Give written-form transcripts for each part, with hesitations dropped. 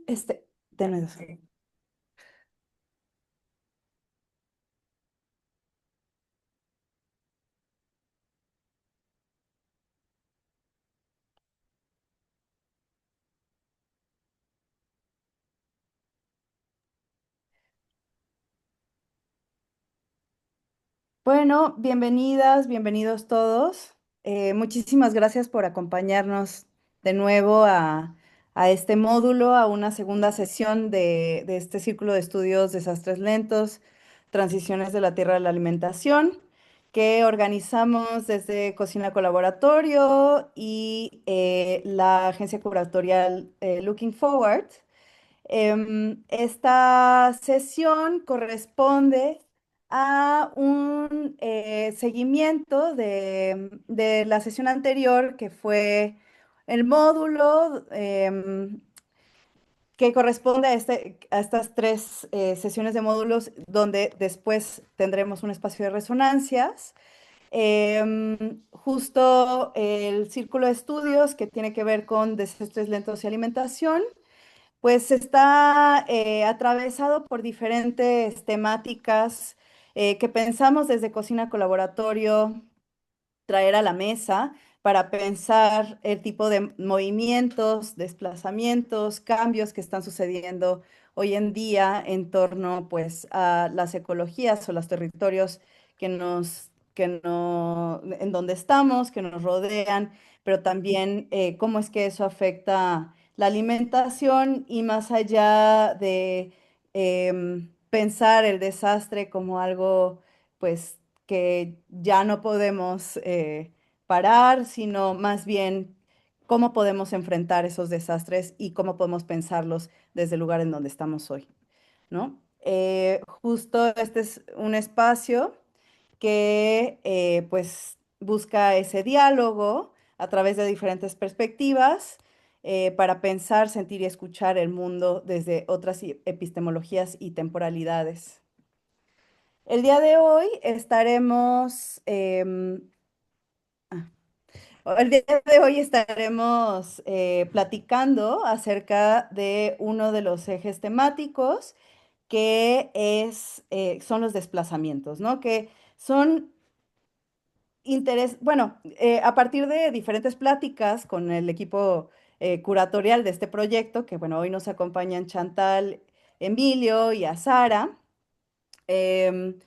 Este, denme dos. Bueno, bienvenidas, bienvenidos todos. Muchísimas gracias por acompañarnos de nuevo a este módulo, a una segunda sesión de este Círculo de Estudios Desastres Lentos, Transiciones de la Tierra a la Alimentación, que organizamos desde Cocina Colaboratorio y la agencia curatorial Looking Forward. Esta sesión corresponde a un seguimiento de la sesión anterior, que fue el módulo que corresponde a estas tres sesiones de módulos, donde después tendremos un espacio de resonancias. Justo el círculo de estudios que tiene que ver con desastres lentos y alimentación pues está atravesado por diferentes temáticas que pensamos desde Cocina Colaboratorio traer a la mesa para pensar el tipo de movimientos, desplazamientos, cambios que están sucediendo hoy en día en torno pues a las ecologías o los territorios en donde estamos, que nos rodean, pero también cómo es que eso afecta la alimentación y más allá de pensar el desastre como algo pues que ya no podemos parar, sino más bien cómo podemos enfrentar esos desastres y cómo podemos pensarlos desde el lugar en donde estamos hoy, ¿no? Justo este es un espacio que pues busca ese diálogo a través de diferentes perspectivas para pensar, sentir y escuchar el mundo desde otras epistemologías y temporalidades. El día de hoy estaremos, el día de hoy estaremos platicando acerca de uno de los ejes temáticos son los desplazamientos, ¿no? Que son bueno, a partir de diferentes pláticas con el equipo curatorial de este proyecto, que bueno, hoy nos acompañan Chantal, Emilio y a Sara. em,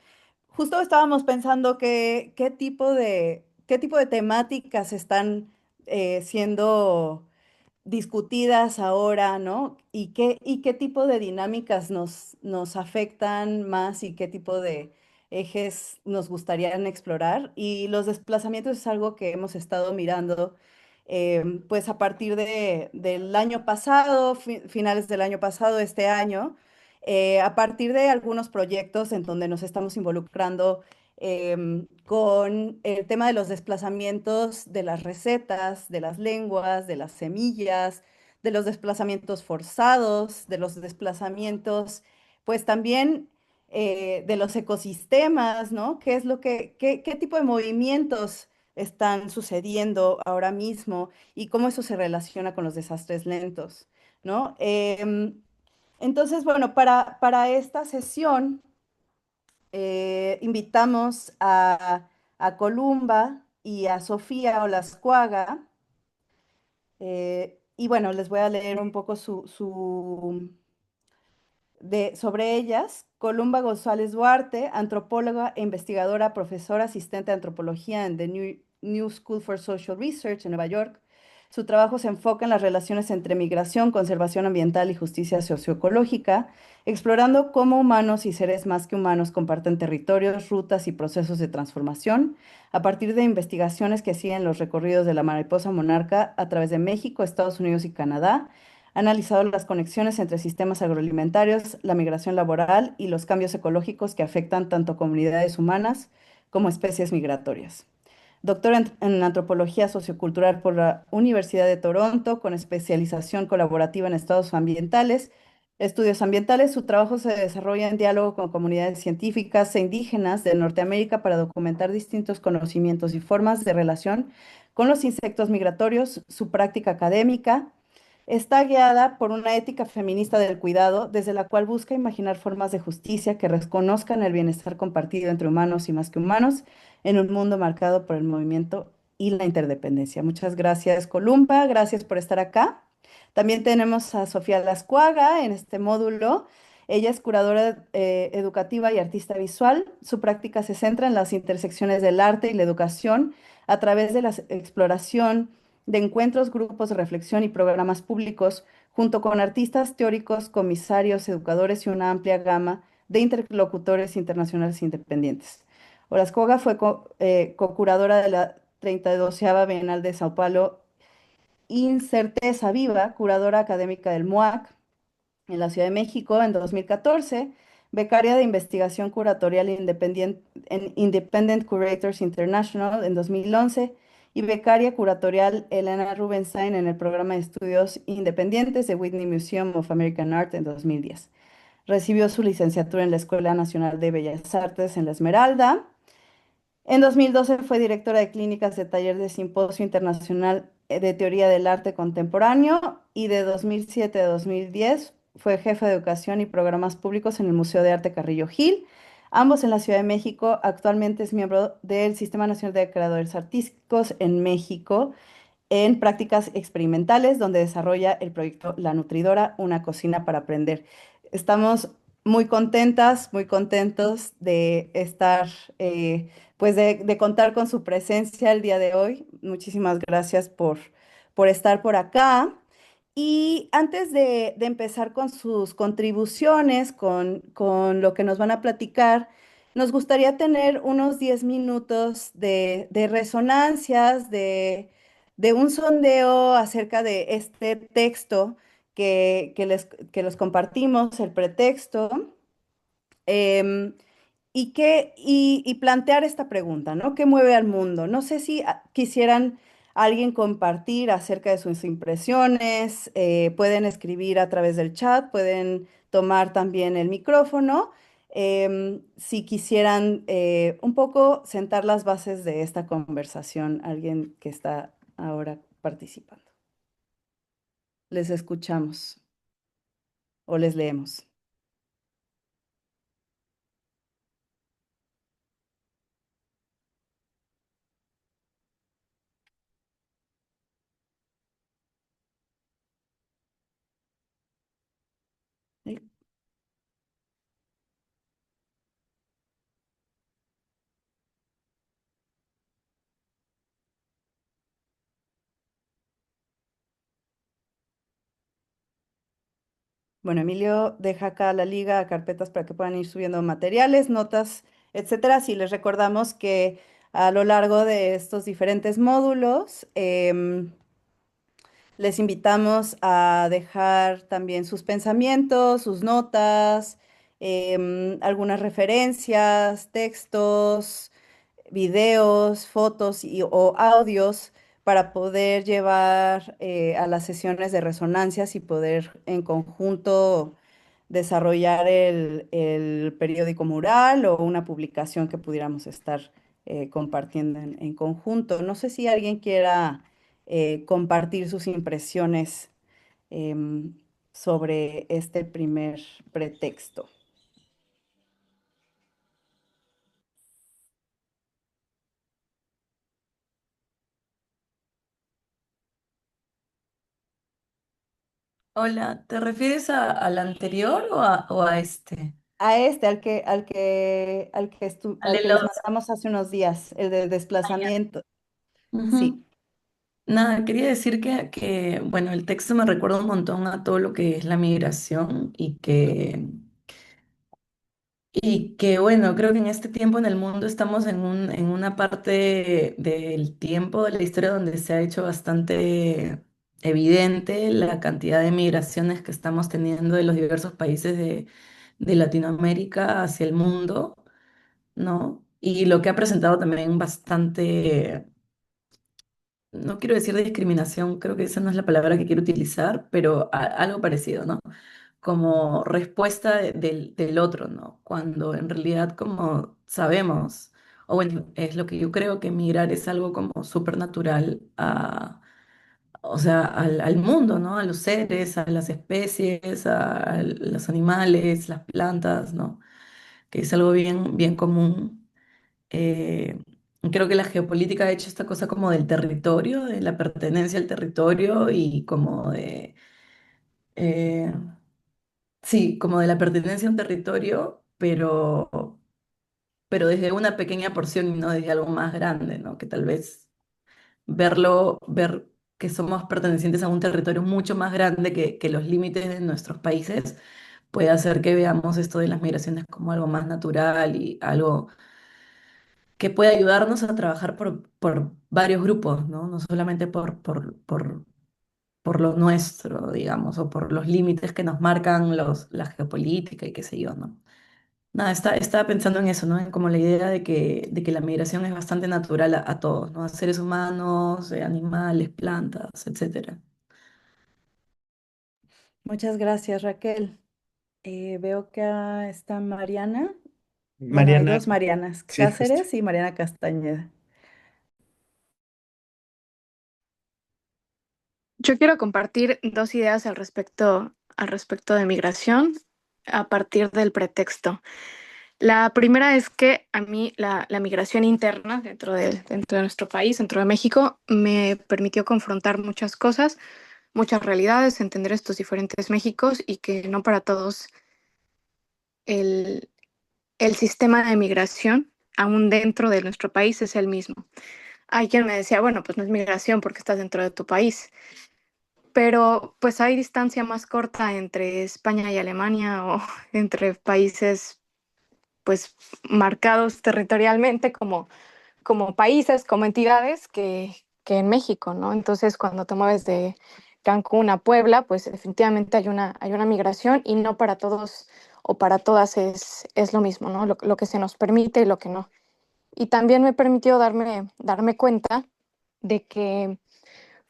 Justo estábamos pensando qué tipo de temáticas están siendo discutidas ahora, ¿no? Y qué tipo de dinámicas nos afectan más y qué tipo de ejes nos gustaría explorar. Y los desplazamientos es algo que hemos estado mirando, pues a partir del año pasado, finales del año pasado, este año, a partir de algunos proyectos en donde nos estamos involucrando con el tema de los desplazamientos de las recetas, de las lenguas, de las semillas, de los desplazamientos forzados, de los desplazamientos, pues también de los ecosistemas, ¿no? ¿Qué es qué tipo de movimientos están sucediendo ahora mismo y cómo eso se relaciona con los desastres lentos, ¿no? Entonces, bueno, para esta sesión invitamos a Columba y a Sofía Olascuaga. Y bueno, les voy a leer un poco sobre ellas. Columba González Duarte, antropóloga e investigadora, profesora asistente de antropología en the New School for Social Research en Nueva York. Su trabajo se enfoca en las relaciones entre migración, conservación ambiental y justicia socioecológica, explorando cómo humanos y seres más que humanos comparten territorios, rutas y procesos de transformación a partir de investigaciones que siguen los recorridos de la mariposa monarca a través de México, Estados Unidos y Canadá. Ha analizado las conexiones entre sistemas agroalimentarios, la migración laboral y los cambios ecológicos que afectan tanto comunidades humanas como especies migratorias. Doctora en Antropología Sociocultural por la Universidad de Toronto, con especialización colaborativa en estudios ambientales. Su trabajo se desarrolla en diálogo con comunidades científicas e indígenas de Norteamérica para documentar distintos conocimientos y formas de relación con los insectos migratorios, su práctica académica. Está guiada por una ética feminista del cuidado, desde la cual busca imaginar formas de justicia que reconozcan el bienestar compartido entre humanos y más que humanos en un mundo marcado por el movimiento y la interdependencia. Muchas gracias, Columba. Gracias por estar acá. También tenemos a Sofía Lascuaga en este módulo. Ella es curadora educativa y artista visual. Su práctica se centra en las intersecciones del arte y la educación a través de la exploración de encuentros, grupos de reflexión y programas públicos, junto con artistas teóricos, comisarios, educadores y una amplia gama de interlocutores internacionales independientes. Orozcoga fue co-curadora de la 32ª Bienal de Sao Paulo, Incerteza Viva, curadora académica del MUAC en la Ciudad de México en 2014, becaria de investigación curatorial en Independent Curators International en 2011 y becaria curatorial Elena Rubinstein en el programa de estudios independientes de Whitney Museum of American Art en 2010. Recibió su licenciatura en la Escuela Nacional de Bellas Artes en La Esmeralda. En 2012 fue directora de clínicas de taller de Simposio Internacional de Teoría del Arte Contemporáneo y de 2007 a 2010 fue jefa de educación y programas públicos en el Museo de Arte Carrillo Gil, ambos en la Ciudad de México. Actualmente es miembro del Sistema Nacional de Creadores Artísticos en México en prácticas experimentales, donde desarrolla el proyecto La Nutridora, una cocina para aprender. Estamos muy contentas, muy contentos de estar, pues de contar con su presencia el día de hoy. Muchísimas gracias por estar por acá. Y antes de empezar con sus contribuciones, con lo que nos van a platicar, nos gustaría tener unos 10 minutos de resonancias, de un sondeo acerca de este texto que les compartimos, el pretexto, em, y plantear esta pregunta, ¿no? ¿Qué mueve al mundo? No sé si quisieran alguien compartir acerca de sus impresiones, pueden escribir a través del chat, pueden tomar también el micrófono, si quisieran un poco sentar las bases de esta conversación, alguien que está ahora participando. Les escuchamos o les leemos. ¿Sí? Bueno, Emilio deja acá la liga a carpetas para que puedan ir subiendo materiales, notas, etcétera. Si les recordamos que a lo largo de estos diferentes módulos, les invitamos a dejar también sus pensamientos, sus notas, algunas referencias, textos, videos, fotos o audios para poder llevar a las sesiones de resonancias y poder en conjunto desarrollar el periódico mural o una publicación que pudiéramos estar compartiendo en conjunto. No sé si alguien quiera compartir sus impresiones em, sobre este primer pretexto. Hola, ¿te refieres al anterior o a este? A este, Al al que del les otro. mandamos hace unos días, el de Ah, ya. desplazamiento. Sí. Ujú. Nada, quería decir bueno, el texto me recuerda un montón a todo lo que es la migración bueno, creo que en este tiempo en el mundo estamos en una parte del tiempo de la historia donde se ha hecho bastante evidente la cantidad de migraciones que estamos teniendo de los diversos países de Latinoamérica hacia el mundo, ¿no? Y lo que ha presentado también bastante, no quiero decir discriminación, creo que esa no es la palabra que quiero utilizar, pero algo parecido, ¿no? Como respuesta del otro, ¿no? Cuando en realidad, como sabemos, o bueno, es lo que yo creo que migrar es algo como súper natural a, o sea, al mundo, ¿no? A los seres, a las especies, a los animales, las plantas, ¿no? Que es algo bien, bien común. Eh, Creo que la geopolítica ha hecho esta cosa como del territorio, de la pertenencia al territorio y como de, eh, sí, como de la pertenencia a un territorio, pero desde una pequeña porción y no desde algo más grande, ¿no? Que tal vez ver que somos pertenecientes a un territorio mucho más grande que los límites de nuestros países puede hacer que veamos esto de las migraciones como algo más natural y algo que puede ayudarnos a trabajar por varios grupos, ¿no? No solamente por lo nuestro, digamos, o por los límites que nos marcan la geopolítica y qué sé yo, ¿no? Nada, estaba pensando en eso, ¿no? En como la idea de que la migración es bastante natural a todos, ¿no? A seres humanos, animales, plantas, etcétera. Muchas gracias, Raquel. Veo que está Mariana. Bueno, hay Mariana, dos Marianas, sí, justo. Cáceres y Mariana Castañeda. Yo quiero compartir dos ideas al respecto de migración a partir del pretexto. La primera es que a mí la migración interna dentro de nuestro país, dentro de México, me permitió confrontar muchas cosas, muchas realidades, entender estos diferentes Méxicos y que no para todos el, el sistema de migración, aún dentro de nuestro país, es el mismo. Hay quien me decía, bueno, pues no es migración porque estás dentro de tu país. Pero pues hay distancia más corta entre España y Alemania o entre países pues marcados territorialmente como países, como entidades que en México, ¿no? Entonces cuando te mueves de Cancún a Puebla, pues definitivamente hay una migración y no para todos o para todas es lo mismo, ¿no? Lo que se nos permite y lo que no. Y también me permitió darme cuenta de que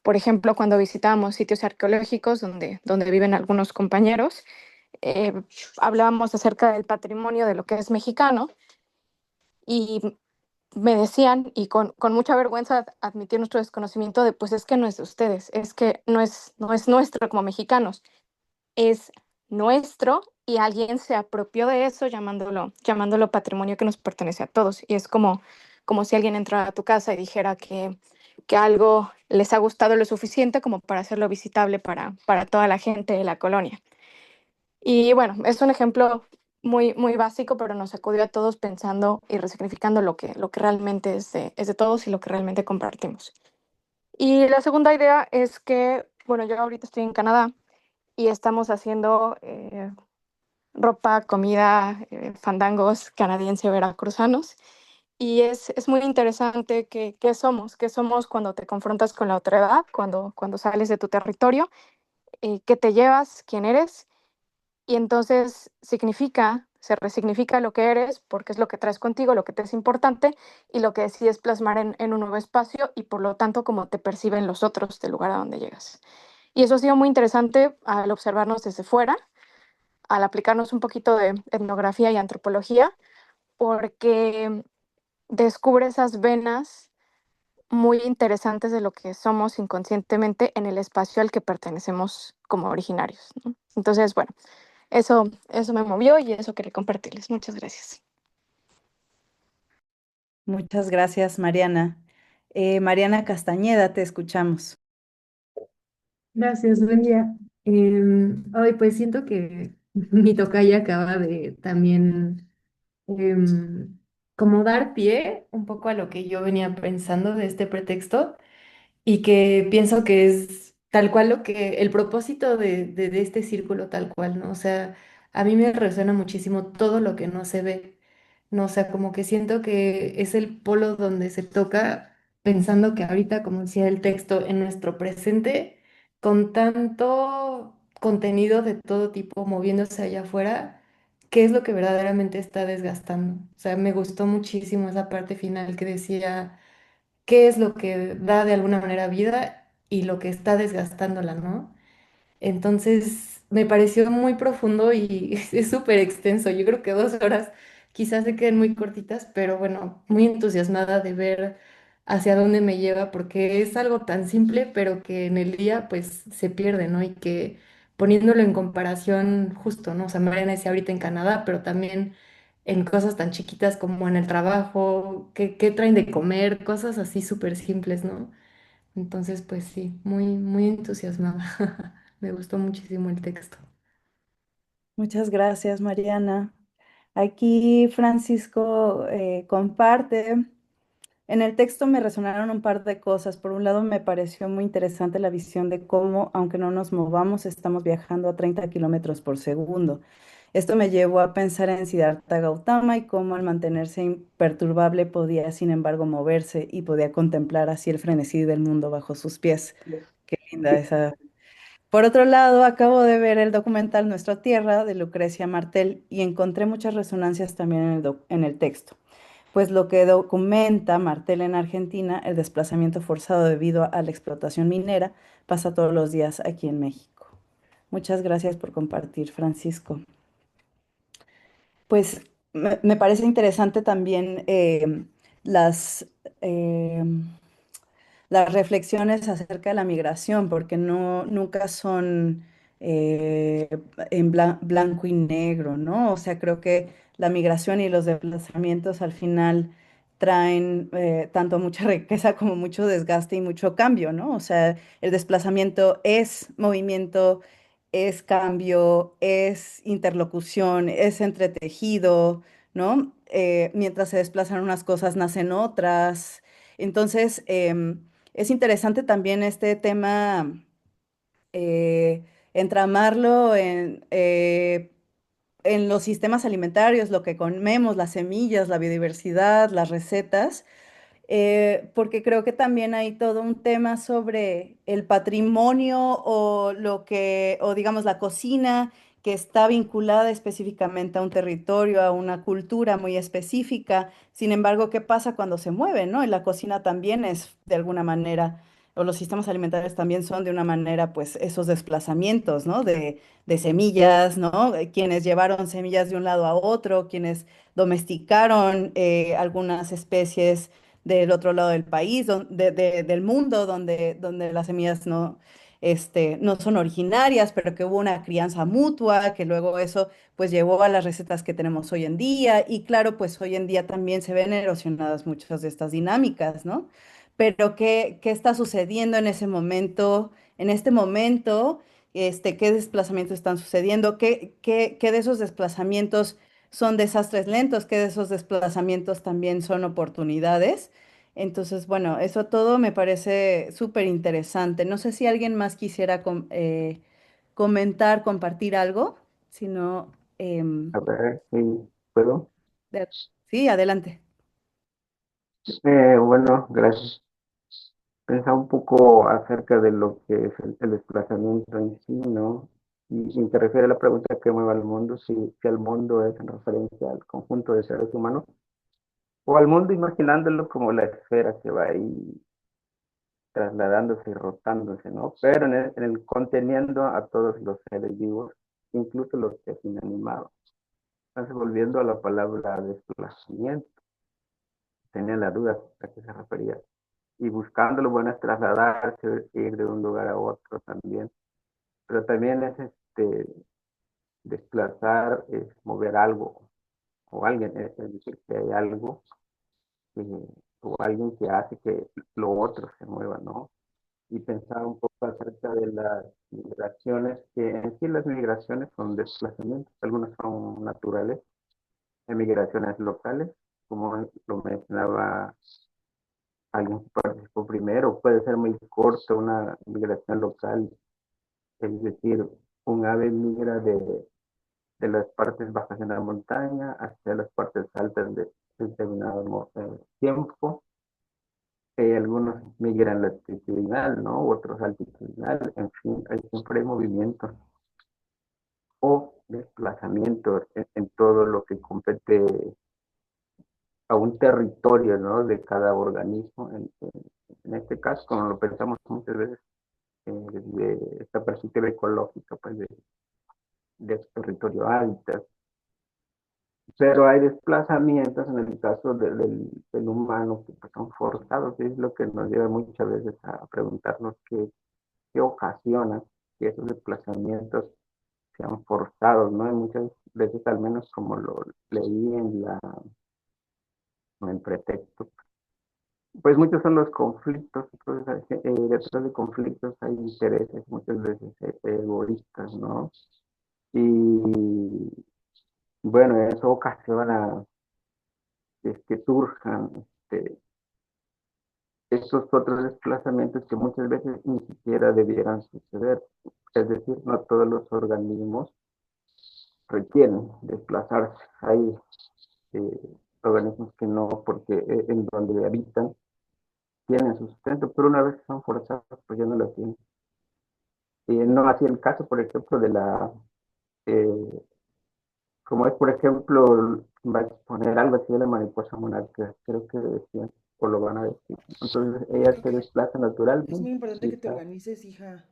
por ejemplo, cuando visitábamos sitios arqueológicos donde viven algunos compañeros, eh, hablábamos acerca del patrimonio de lo que es mexicano y me decían, y con mucha vergüenza admitir nuestro desconocimiento de, pues es que no es de ustedes, es que no es nuestro como mexicanos, es nuestro y alguien se apropió de eso llamándolo patrimonio que nos pertenece a todos. Y es como si alguien entrara a tu casa y dijera que algo les ha gustado lo suficiente como para hacerlo visitable para toda la gente de la colonia. Y bueno, es un ejemplo muy básico, pero nos sacudió a todos pensando y resignificando lo que realmente es de todos y lo que realmente compartimos. Y la segunda idea es que, bueno, yo ahorita estoy en Canadá y estamos haciendo ropa, comida, fandangos canadiense veracruzanos. Y es muy interesante qué somos cuando te confrontas con la otra edad, cuando sales de tu territorio, qué te llevas, quién eres. Y entonces se resignifica lo que eres, porque es lo que traes contigo, lo que te es importante y lo que decides plasmar en un nuevo espacio y por lo tanto cómo te perciben los otros del lugar a donde llegas. Y eso ha sido muy interesante al observarnos desde fuera, al aplicarnos un poquito de etnografía y antropología, porque descubre esas venas muy interesantes de lo que somos inconscientemente en el espacio al que pertenecemos como originarios, ¿no? Entonces, bueno, eso me movió y eso quería compartirles. Muchas gracias. Muchas gracias, Mariana. Mariana Castañeda, te escuchamos. Gracias, buen día. Hoy pues siento que mi tocaya acaba de también em, como dar pie un poco a lo que yo venía pensando de este pretexto y que pienso que es tal cual lo que el propósito de este círculo tal cual, ¿no? O sea, a mí me resuena muchísimo todo lo que no se ve, ¿no? O sea, como que siento que es el polo donde se toca pensando que ahorita, como decía el texto, en nuestro presente, con tanto contenido de todo tipo moviéndose allá afuera, ¿qué es lo que verdaderamente está desgastando? O sea, me gustó muchísimo esa parte final que decía qué es lo que da de alguna manera vida y lo que está desgastándola, ¿no? Entonces, me pareció muy profundo y es súper extenso. Yo creo que 2 horas quizás se queden muy cortitas, pero bueno, muy entusiasmada de ver hacia dónde me lleva, porque es algo tan simple, pero que en el día pues se pierde, ¿no? Y que poniéndolo en comparación justo, ¿no? O sea, Mariana decía ahorita en Canadá, pero también en cosas tan chiquitas como en el trabajo, qué traen de comer, cosas así súper simples, ¿no? Entonces, pues sí, muy, muy entusiasmada. Me gustó muchísimo el texto. Muchas gracias, Mariana. Aquí Francisco comparte. En el texto me resonaron un par de cosas. Por un lado, me pareció muy interesante la visión de cómo, aunque no nos movamos, estamos viajando a 30 kilómetros por segundo. Esto me llevó a pensar en Siddhartha Gautama y cómo al mantenerse imperturbable podía, sin embargo, moverse y podía contemplar así el frenesí del mundo bajo sus pies. Qué linda esa. Por otro lado, acabo de ver el documental Nuestra Tierra de Lucrecia Martel y encontré muchas resonancias también en el texto. Pues lo que documenta Martel en Argentina, el desplazamiento forzado debido a la explotación minera, pasa todos los días aquí en México. Muchas gracias por compartir, Francisco. Pues me parece interesante también las, em, las reflexiones acerca de la migración, porque no, nunca son eh, en blanco y negro, ¿no? O sea, creo que la migración y los desplazamientos al final traen tanto mucha riqueza como mucho desgaste y mucho cambio, ¿no? O sea, el desplazamiento es movimiento, es cambio, es interlocución, es entretejido, ¿no? Mientras se desplazan unas cosas, nacen otras. Entonces, es interesante también este tema, entramarlo en los sistemas alimentarios, lo que comemos, las semillas, la biodiversidad, las recetas, porque creo que también hay todo un tema sobre el patrimonio o lo que, o digamos la cocina que está vinculada específicamente a un territorio, a una cultura muy específica. Sin embargo, ¿qué pasa cuando se mueve, no? Y la cocina también es de alguna manera, o los sistemas alimentarios también son de una manera, pues esos desplazamientos, ¿no? De semillas, ¿no? Quienes llevaron semillas de un lado a otro, quienes domesticaron algunas especies del otro lado del país, del mundo, donde las semillas no, no son originarias, pero que hubo una crianza mutua, que luego eso pues llevó a las recetas que tenemos hoy en día. Y claro, pues hoy en día también se ven erosionadas muchas de estas dinámicas, ¿no? Pero ¿qué está sucediendo en ese momento, en este momento? ¿Qué desplazamientos están sucediendo? ¿Qué de esos desplazamientos son desastres lentos? ¿Qué de esos desplazamientos también son oportunidades? Entonces, bueno, eso todo me parece súper interesante. No sé si alguien más quisiera comentar, compartir algo. Si no, A ver, si puedo. de- sí, adelante. Bueno, gracias. Pensaba un poco acerca de lo que es el desplazamiento en sí, ¿no? Y te refiere a la pregunta que mueve al mundo, si el mundo es en referencia al conjunto de seres humanos, o al mundo imaginándolo como la esfera que va ahí trasladándose y rotándose, ¿no? Pero en el conteniendo a todos los seres vivos, incluso los que es inanimado. Entonces, volviendo a la palabra desplazamiento, tenía la duda a qué se refería. Y buscándolo, bueno, es trasladarse, ir de un lugar a otro también. Pero también es desplazar, es mover algo o alguien, es decir, que hay algo o alguien que hace que lo otro se mueva, ¿no? Y pensar un poco acerca de las migraciones, que en sí las migraciones son desplazamientos, algunas son naturales, hay migraciones locales, como lo mencionaba alguien que participó primero, puede ser muy corto una migración local, es decir, un ave migra de las partes bajas de la montaña hacia las partes altas de determinado tiempo. Algunos migran latitudinal, ¿no? Otros altitudinal, en fin, hay siempre movimientos o desplazamientos en todo lo que compete a un territorio, ¿no? De cada organismo. En este caso, como lo pensamos muchas veces, desde esta perspectiva ecológica, pues de territorio hábitat. Pero hay desplazamientos en el caso del humano que pues, son forzados, y es lo que nos lleva muchas veces a preguntarnos qué ocasiona que esos desplazamientos sean forzados, ¿no? Y muchas veces, al menos como lo leí en pretexto, pues muchos son los conflictos, entonces detrás de conflictos hay intereses muchas veces egoístas, ¿no? Y bueno, eso ocasiona que surjan estos otros desplazamientos que muchas veces ni siquiera debieran suceder. Es decir, no todos los organismos requieren desplazarse. Hay organismos que no, porque en donde habitan tienen su sustento, pero una vez que son forzados, pues ya no lo tienen. No así el caso, por ejemplo, eh, como es, por ejemplo, va a exponer algo así de la mariposa monarca, creo que decían, o lo van a decir. Entonces, ella Creo se que desplaza es muy naturalmente, importante y que te está, organices, hija.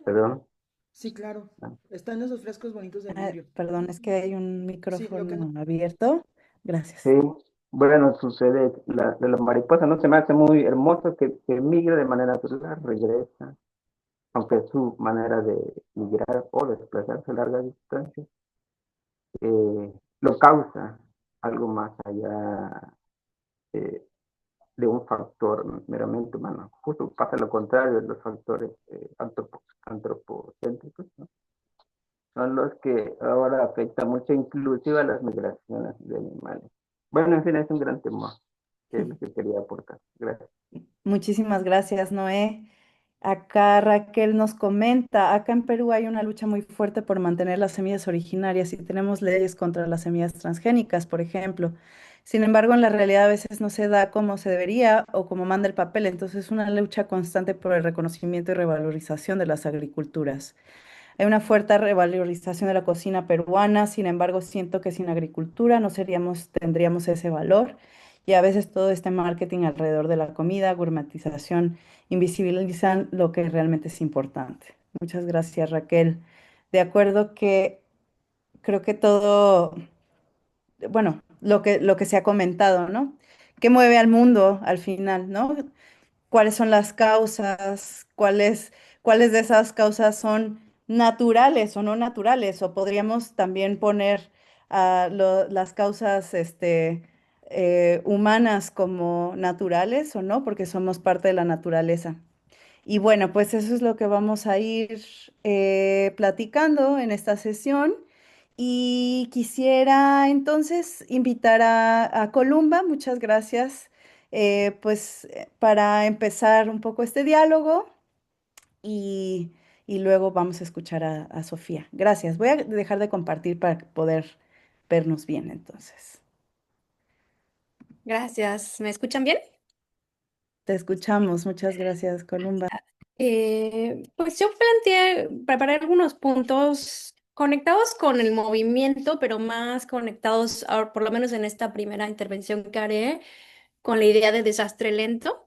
perdón, Sí, claro. ah, Están esos frescos bonitos de Ah, vidrio. perdón, es que hay un Sí, lo que no. micrófono abierto. sí, Gracias. bueno, sucede, de la mariposa no se me hace muy hermoso que migre de manera natural, regresa, aunque es su manera de migrar o desplazarse a larga distancia, lo causa algo más allá eh, de un factor meramente humano. Justo pasa lo contrario de los factores antropocéntricos, ¿no? Son los que ahora afectan mucho, inclusive a las migraciones de animales. Bueno, en fin, es un gran tema que es lo que quería aportar. Gracias. Muchísimas gracias, Noé. Acá Raquel nos comenta, acá en Perú hay una lucha muy fuerte por mantener las semillas originarias y tenemos leyes contra las semillas transgénicas, por ejemplo. Sin embargo, en la realidad a veces no se da como se debería o como manda el papel, entonces es una lucha constante por el reconocimiento y revalorización de las agriculturas. Hay una fuerte revalorización de la cocina peruana, sin embargo, siento que sin agricultura no tendríamos ese valor. Y a veces todo este marketing alrededor de la comida, gourmetización, invisibilizan lo que realmente es importante. Muchas gracias, Raquel. De acuerdo que creo que todo, bueno, lo que se ha comentado, ¿no? ¿Qué mueve al mundo al final, ¿no? ¿Cuáles son las causas? ¿Cuáles de esas causas son naturales o no naturales? O podríamos también poner las causas humanas como naturales o no, porque somos parte de la naturaleza. Y bueno, pues eso es lo que vamos a ir platicando en esta sesión. Y quisiera entonces invitar a Columba, muchas gracias, para empezar un poco este diálogo y, y luego vamos a escuchar a Sofía. Gracias. Voy a dejar de compartir para poder vernos bien entonces. Gracias. ¿Me escuchan bien? Te escuchamos. Muchas gracias, Columba. Pues yo preparé algunos puntos conectados con el movimiento, pero más conectados, por lo menos en esta primera intervención que haré, con la idea de desastre lento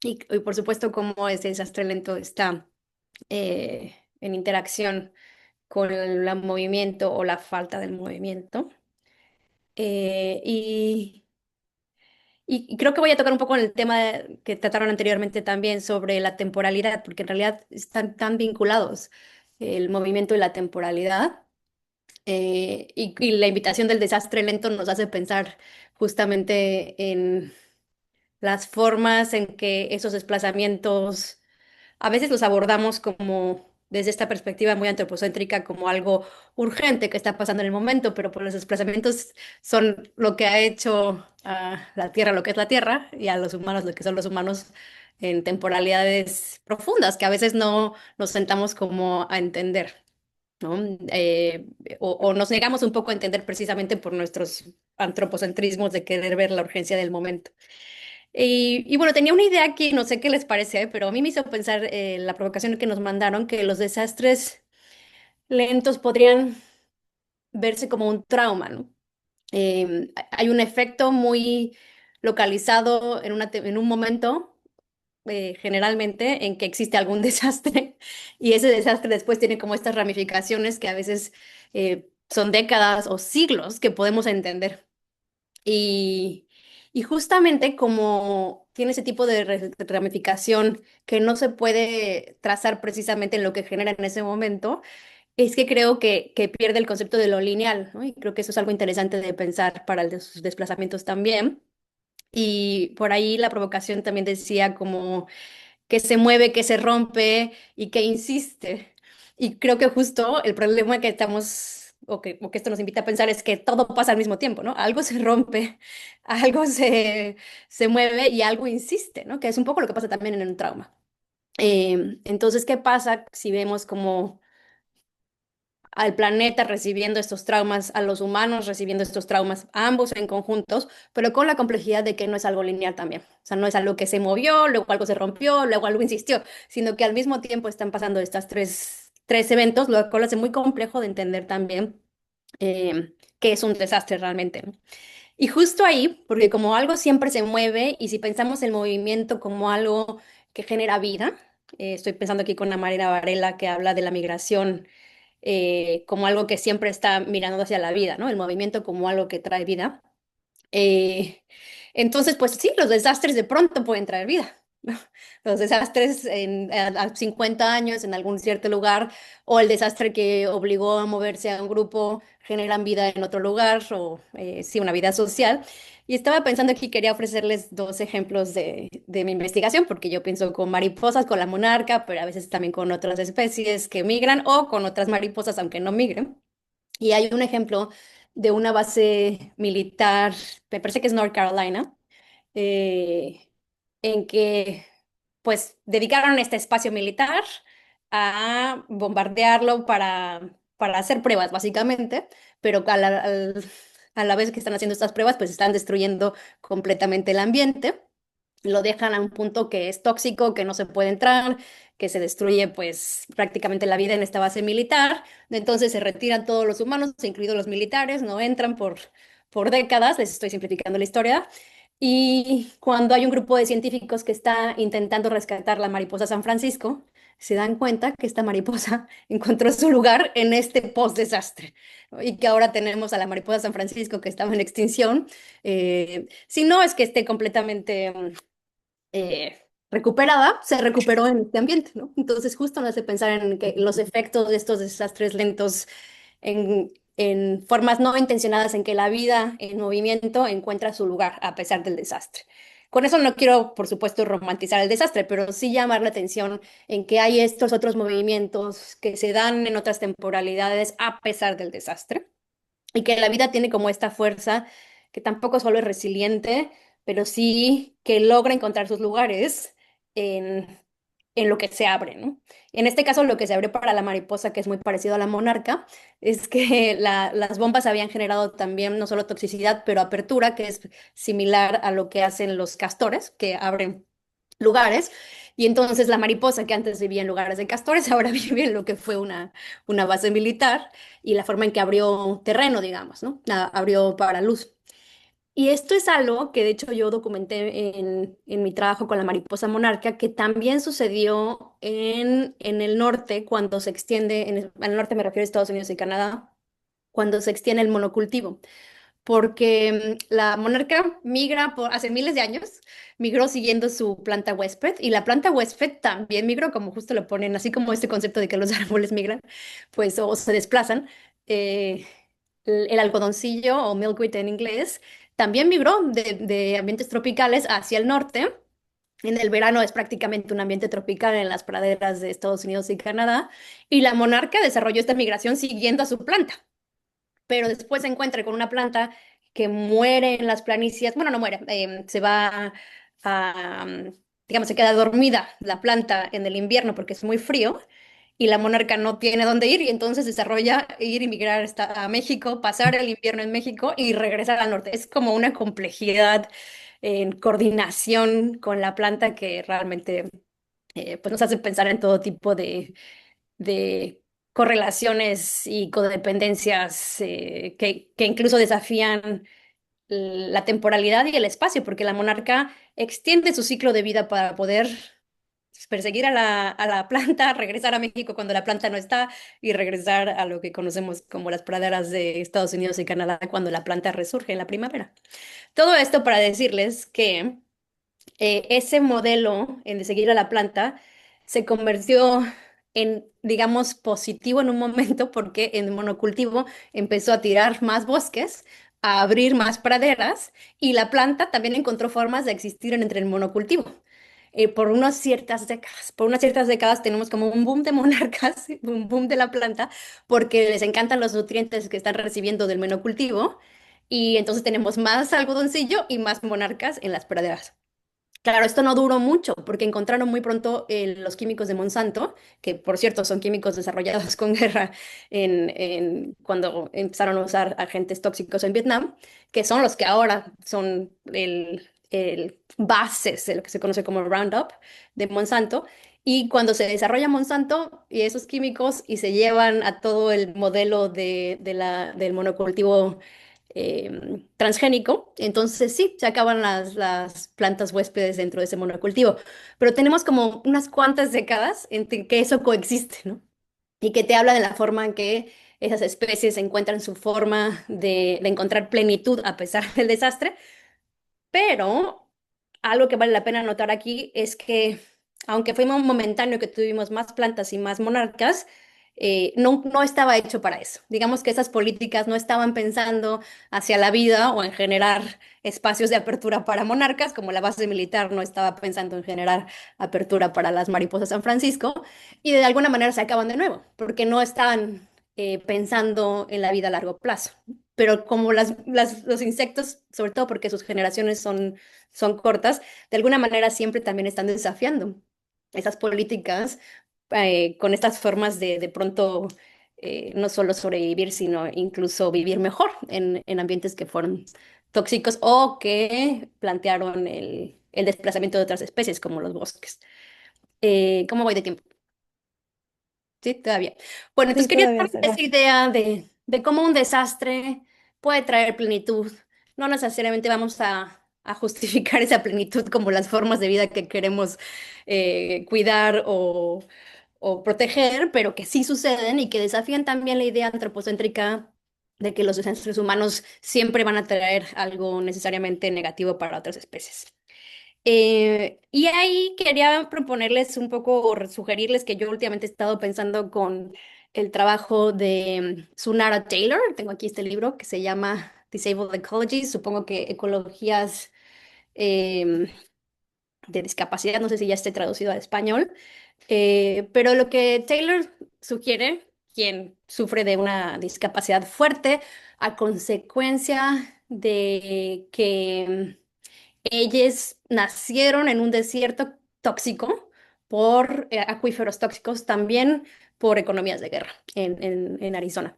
y por supuesto cómo ese desastre lento está en interacción con el movimiento o la falta del movimiento. Eh, y y creo que voy a tocar un poco en el tema que trataron anteriormente también sobre la temporalidad, porque en realidad están tan vinculados el movimiento y la temporalidad. Y la invitación del desastre lento nos hace pensar justamente en las formas en que esos desplazamientos a veces los abordamos como desde esta perspectiva muy antropocéntrica como algo urgente que está pasando en el momento, pero por los desplazamientos son lo que ha hecho a la Tierra lo que es la Tierra y a los humanos lo que son los humanos en temporalidades profundas que a veces no nos sentamos como a entender, ¿no? O nos negamos un poco a entender precisamente por nuestros antropocentrismos de querer ver la urgencia del momento. Y bueno, tenía una idea aquí, no sé qué les parece, pero a mí me hizo pensar la provocación que nos mandaron, que los desastres lentos podrían verse como un trauma, ¿no? Hay un efecto muy localizado en un momento, generalmente, en que existe algún desastre, y ese desastre después tiene como estas ramificaciones que a veces son décadas o siglos que podemos entender. Y, y justamente como tiene ese tipo de ramificación que no se puede trazar precisamente en lo que genera en ese momento, es que creo que pierde el concepto de lo lineal, ¿no? Y creo que eso es algo interesante de pensar para sus desplazamientos también. Y por ahí la provocación también decía como que se mueve, que se rompe y que insiste. Y creo que justo el problema que estamos, o que esto nos invita a pensar es que todo pasa al mismo tiempo, ¿no? Algo se rompe, algo se mueve y algo insiste, ¿no? Que es un poco lo que pasa también en un trauma. Entonces, ¿qué pasa si vemos como al planeta recibiendo estos traumas, a los humanos recibiendo estos traumas, ambos en conjuntos, pero con la complejidad de que no es algo lineal también? O sea, no es algo que se movió, luego algo se rompió, luego algo insistió, sino que al mismo tiempo están pasando estas tres eventos, lo cual hace muy complejo de entender también qué es un desastre realmente, ¿no? Y justo ahí, porque como algo siempre se mueve, y si pensamos el movimiento como algo que genera vida, estoy pensando aquí con Amarela Varela que habla de la migración como algo que siempre está mirando hacia la vida, ¿no? El movimiento como algo que trae vida. Eh, entonces, pues sí, los desastres de pronto pueden traer vida, ¿no? Los desastres a 50 años en algún cierto lugar, o el desastre que obligó a moverse a un grupo, generan vida en otro lugar, o sí, una vida social. Y estaba pensando que quería ofrecerles dos ejemplos de mi investigación, porque yo pienso con mariposas, con la monarca, pero a veces también con otras especies que migran o con otras mariposas, aunque no migren. Y hay un ejemplo de una base militar, me parece que es North Carolina, eh, en que pues dedicaron este espacio militar a bombardearlo para hacer pruebas, básicamente, pero a la vez que están haciendo estas pruebas, pues están destruyendo completamente el ambiente, lo dejan a un punto que es tóxico, que no se puede entrar, que se destruye pues prácticamente la vida en esta base militar. Entonces se retiran todos los humanos, incluidos los militares, no entran por décadas, les estoy simplificando la historia. Y cuando hay un grupo de científicos que está intentando rescatar la mariposa San Francisco, se dan cuenta que esta mariposa encontró su lugar en este post-desastre, ¿no? Y que ahora tenemos a la mariposa San Francisco que estaba en extinción. Si no es que esté completamente recuperada, se recuperó en este ambiente, ¿no? Entonces justo nos hace pensar en que los efectos de estos desastres lentos en formas no intencionadas en que la vida en movimiento encuentra su lugar a pesar del desastre. Con eso no quiero, por supuesto, romantizar el desastre, pero sí llamar la atención en que hay estos otros movimientos que se dan en otras temporalidades a pesar del desastre y que la vida tiene como esta fuerza que tampoco solo es resiliente, pero sí que logra encontrar sus lugares en, en lo que se abre, ¿no? En este caso, lo que se abre para la mariposa, que es muy parecido a la monarca, es que las bombas habían generado también no solo toxicidad, pero apertura, que es similar a lo que hacen los castores, que abren lugares. Y entonces la mariposa que antes vivía en lugares de castores, ahora vive en lo que fue una base militar y la forma en que abrió terreno, digamos, ¿no? Abrió para luz. Y esto es algo que de hecho yo documenté en mi trabajo con la mariposa monarca, que también sucedió en el norte cuando se extiende, en el norte me refiero a Estados Unidos y Canadá, cuando se extiende el monocultivo porque la monarca migra hace miles de años, migró siguiendo su planta huésped y la planta huésped también migró, como justo lo ponen, así como este concepto de que los árboles migran, pues o se desplazan. eh, el algodoncillo o milkweed en inglés también migró de ambientes tropicales hacia el norte. En el verano es prácticamente un ambiente tropical en las praderas de Estados Unidos y Canadá, y la monarca desarrolló esta migración siguiendo a su planta, pero después se encuentra con una planta que muere en las planicies, bueno, no muere, se va a, digamos, se queda dormida la planta en el invierno porque es muy frío y la monarca no tiene dónde ir y entonces desarrolla ir y migrar hasta a México, pasar el invierno en México y regresar al norte. Es como una complejidad en coordinación con la planta que realmente pues nos hace pensar en todo tipo de correlaciones y codependencias que incluso desafían la temporalidad y el espacio, porque la monarca extiende su ciclo de vida para poder perseguir a la planta, regresar a México cuando la planta no está y regresar a lo que conocemos como las praderas de Estados Unidos y Canadá cuando la planta resurge en la primavera. Todo esto para decirles que ese modelo en de seguir a la planta se convirtió en, digamos, positivo en un momento porque en monocultivo empezó a tirar más bosques, a abrir más praderas y la planta también encontró formas de existir entre el monocultivo. Por unas ciertas décadas tenemos como un boom de monarcas, un boom de la planta, porque les encantan los nutrientes que están recibiendo del monocultivo y entonces tenemos más algodoncillo y más monarcas en las praderas. Claro, esto no duró mucho porque encontraron muy pronto los químicos de Monsanto, que por cierto son químicos desarrollados con guerra cuando empezaron a usar agentes tóxicos en Vietnam, que son los que ahora son el bases de lo que se conoce como Roundup de Monsanto. Y cuando se desarrolla Monsanto y esos químicos y se llevan a todo el modelo del monocultivo transgénico, entonces sí, se acaban las plantas huéspedes dentro de ese monocultivo. Pero tenemos como unas cuantas décadas en que eso coexiste, ¿no? Y que te habla de la forma en que esas especies encuentran su forma de encontrar plenitud a pesar del desastre, pero algo que vale la pena notar aquí es que, aunque fue un momentáneo que tuvimos más plantas y más monarcas, no estaba hecho para eso. Digamos que esas políticas no estaban pensando hacia la vida o en generar espacios de apertura para monarcas, como la base militar no estaba pensando en generar apertura para las mariposas San Francisco, y de alguna manera se acaban de nuevo, porque no estaban pensando en la vida a largo plazo. Pero como los insectos, sobre todo porque sus generaciones son cortas, de alguna manera siempre también están desafiando esas políticas con estas formas de pronto no solo sobrevivir, sino incluso vivir mejor en ambientes que fueron tóxicos o que plantearon el desplazamiento de otras especies, como los bosques. ¿Cómo voy de tiempo? Sí, todavía. Bueno, entonces Sí, quería todavía dar está. esa idea de cómo un desastre puede traer plenitud. No necesariamente vamos a justificar esa plenitud como las formas de vida que queremos cuidar o proteger, pero que sí suceden y que desafían también la idea antropocéntrica de que los desastres humanos siempre van a traer algo necesariamente negativo para otras especies. Y ahí quería proponerles un poco o sugerirles que yo últimamente he estado pensando con el trabajo de Sunara Taylor. Tengo aquí este libro que se llama Disabled Ecologies, supongo que ecologías em, de discapacidad, no sé si ya esté traducido al español. Pero lo que Taylor sugiere, quien sufre de una discapacidad fuerte a consecuencia de que ellos nacieron en un desierto tóxico por acuíferos tóxicos, también por economías de guerra en Arizona.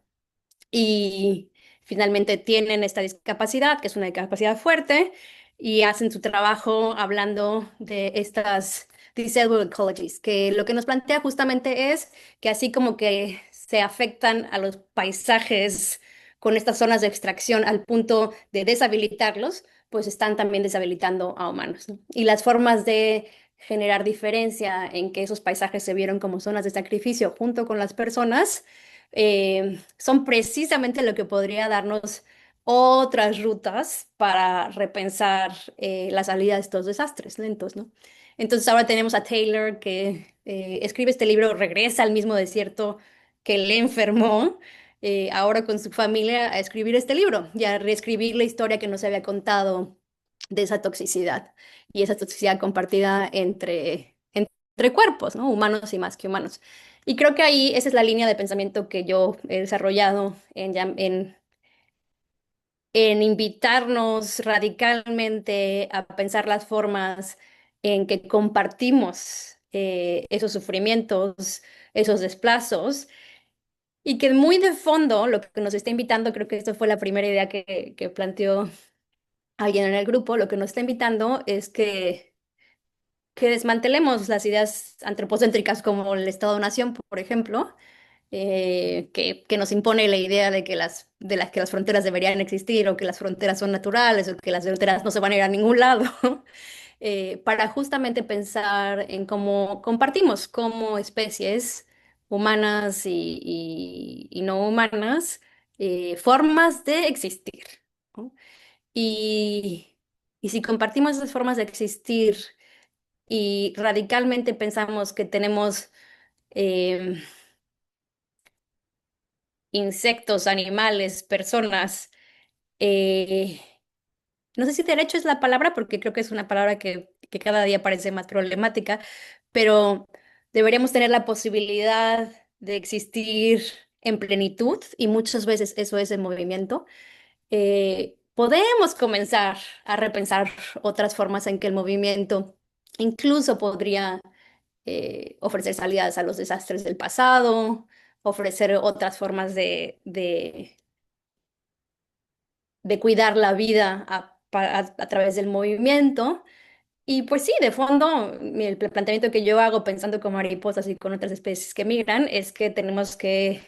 Y finalmente tienen esta discapacidad, que es una discapacidad fuerte, y hacen su trabajo hablando de estas disabled ecologies, que lo que nos plantea justamente es que así como que se afectan a los paisajes con estas zonas de extracción al punto de deshabilitarlos, pues están también deshabilitando a humanos, ¿no? Y las formas de generar diferencia en que esos paisajes se vieron como zonas de sacrificio junto con las personas son precisamente lo que podría darnos otras rutas para repensar la salida de estos desastres lentos, ¿no? Entonces ahora tenemos a Taylor que escribe este libro, regresa al mismo desierto que le enfermó, ahora con su familia a escribir este libro y a reescribir la historia que nos había contado de esa toxicidad y esa toxicidad compartida entre cuerpos, ¿no? Humanos y más que humanos. Y creo que ahí esa es la línea de pensamiento que yo he desarrollado en invitarnos radicalmente a pensar las formas en que compartimos esos sufrimientos, esos desplazos, y que muy de fondo lo que nos está invitando, creo que esto fue la primera idea que planteó alguien en el grupo, lo que nos está invitando es que desmantelemos las ideas antropocéntricas como el Estado-nación, por ejemplo, que nos impone la idea de que las fronteras deberían existir o que las fronteras son naturales o que las fronteras no se van a ir a ningún lado. para justamente pensar en cómo compartimos como especies humanas y no humanas formas de existir, ¿no? Y, y si compartimos esas formas de existir y radicalmente pensamos que tenemos em, insectos, animales, personas, eh, no sé si derecho es la palabra, porque creo que es una palabra que cada día parece más problemática, pero deberíamos tener la posibilidad de existir en plenitud y muchas veces eso es el movimiento. Podemos comenzar a repensar otras formas en que el movimiento incluso podría ofrecer salidas a los desastres del pasado, ofrecer otras formas de cuidar la vida a través del movimiento. Y pues sí, de fondo, el planteamiento que yo hago pensando con mariposas y con otras especies que migran es que tenemos que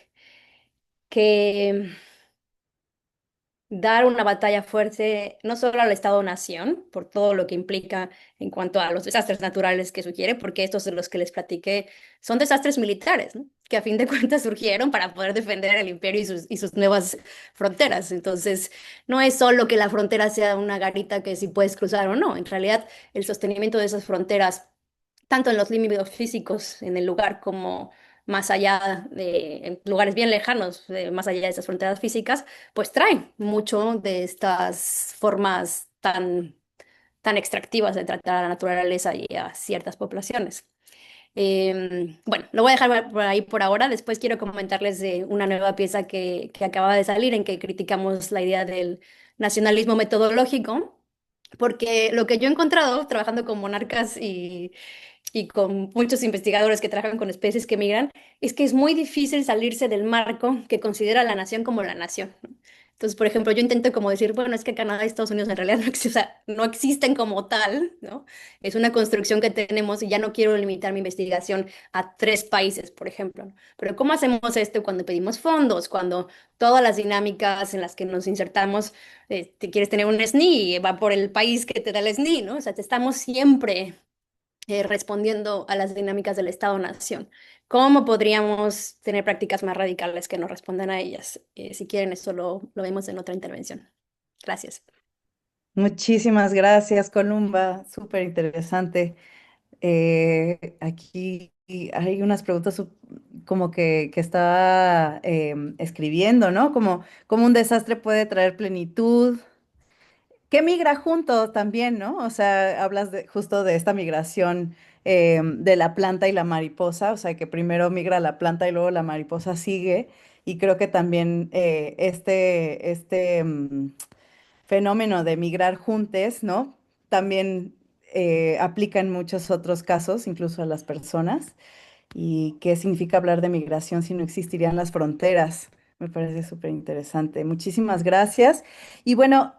dar una batalla fuerte no solo al Estado-nación, por todo lo que implica en cuanto a los desastres naturales que sugiere, porque estos de los que les platiqué son desastres militares, ¿no? Que a fin de cuentas surgieron para poder defender el imperio y sus nuevas fronteras. Entonces, no es solo que la frontera sea una garita que si puedes cruzar o no, en realidad el sostenimiento de esas fronteras, tanto en los límites físicos en el lugar como más allá en lugares bien lejanos, más allá de esas fronteras físicas, pues trae mucho de estas formas tan extractivas de tratar a la naturaleza y a ciertas poblaciones. Bueno, lo voy a dejar por ahí por ahora. Después quiero comentarles de una nueva pieza que acaba de salir en que criticamos la idea del nacionalismo metodológico, porque lo que yo he encontrado trabajando con monarcas y con muchos investigadores que trabajan con especies que migran, es que es muy difícil salirse del marco que considera la nación como la nación, ¿no? Entonces, por ejemplo, yo intento como decir, bueno, es que Canadá y Estados Unidos en realidad no, o sea, no existen como tal, ¿no? Es una construcción que tenemos y ya no quiero limitar mi investigación a 3 países, por ejemplo, ¿no? Pero ¿cómo hacemos esto cuando pedimos fondos, cuando todas las dinámicas en las que nos insertamos, te quieres tener un SNI, va por el país que te da el SNI, ¿no? O sea, te estamos siempre respondiendo a las dinámicas del Estado-nación. ¿Cómo podríamos tener prácticas más radicales que no respondan a ellas? Si quieren, eso lo vemos en otra intervención. Gracias. Muchísimas gracias, Columba. Súper interesante. Aquí hay unas preguntas como que estaba escribiendo, ¿no? Como un desastre puede traer plenitud. ¿Qué migra juntos también, ¿no? O sea, hablas justo de esta migración de la planta y la mariposa, o sea, que primero migra la planta y luego la mariposa sigue. Y creo que también fenómeno de migrar juntos, ¿no? También aplica en muchos otros casos, incluso a las personas. ¿Y qué significa hablar de migración si no existirían las fronteras? Me parece súper interesante. Muchísimas gracias. Y bueno,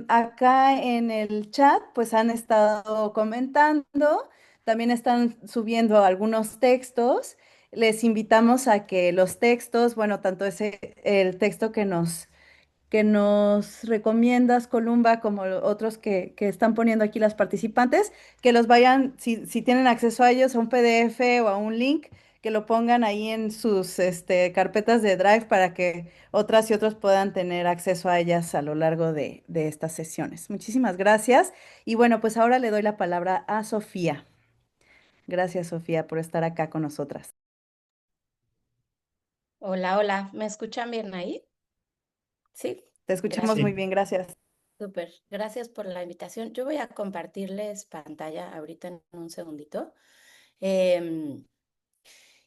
acá en el chat pues han estado comentando, también están subiendo algunos textos. Les invitamos a que los textos, bueno, tanto el texto que nos recomiendas, Columba, como otros que están poniendo aquí las participantes, que los vayan, si tienen acceso a ellos, a un PDF o a un link, que lo pongan ahí en sus carpetas de Drive para que otras y otros puedan tener acceso a ellas a lo largo de estas sesiones. Muchísimas gracias. Y bueno, pues ahora le doy la palabra a Sofía. Gracias, Sofía, por estar acá con nosotras. Hola, hola, ¿me escuchan bien ahí? Sí, Te escuchamos gracias. muy bien, gracias. Súper, gracias por la invitación. Yo voy a compartirles pantalla ahorita en un segundito. Em,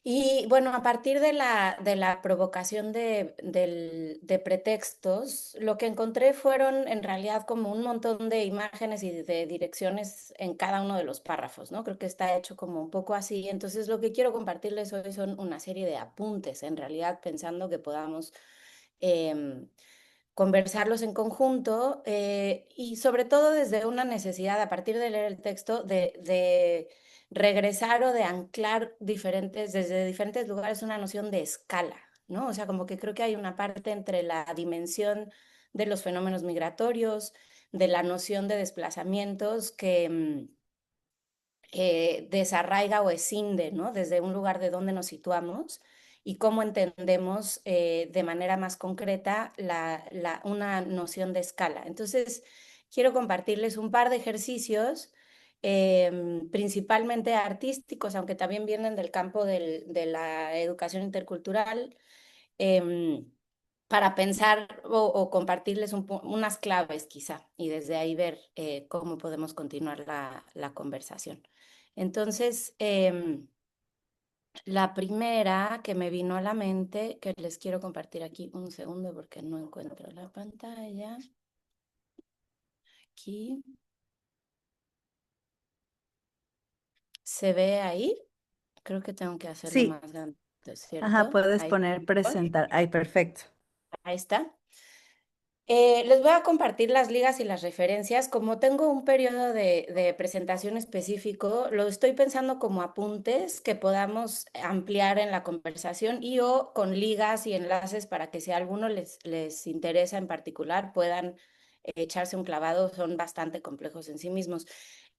y bueno, a partir de la provocación de pretextos, lo que encontré fueron en realidad como un montón de imágenes y de direcciones en cada uno de los párrafos, ¿no? Creo que está hecho como un poco así. Entonces, lo que quiero compartirles hoy son una serie de apuntes, en realidad pensando que podamos em, conversarlos en conjunto y sobre todo desde una necesidad, a partir de leer el texto, de regresar o de anclar desde diferentes lugares una noción de escala, ¿no? O sea, como que creo que hay una parte entre la dimensión de los fenómenos migratorios, de la noción de desplazamientos desarraiga o escinde, ¿no? Desde un lugar de donde nos situamos y cómo entendemos de manera más concreta una noción de escala. Entonces, quiero compartirles un par de ejercicios, principalmente artísticos, aunque también vienen del campo de la educación intercultural, em, para pensar o compartirles unas claves quizá y desde ahí ver cómo podemos continuar la conversación. Entonces, la primera que me vino a la mente, que les quiero compartir aquí un segundo porque no encuentro la pantalla. Aquí. ¿Se ve ahí? Creo que tengo que hacerlo Sí, más grande, ajá, ¿cierto? puedes Ahí, poner presentar. Ay, perfecto. ahí está. Les voy a compartir las ligas y las referencias. Como tengo un periodo de presentación específico, lo estoy pensando como apuntes que podamos ampliar en la conversación y o con ligas y enlaces para que si a alguno les interesa en particular puedan echarse un clavado. Son bastante complejos en sí mismos.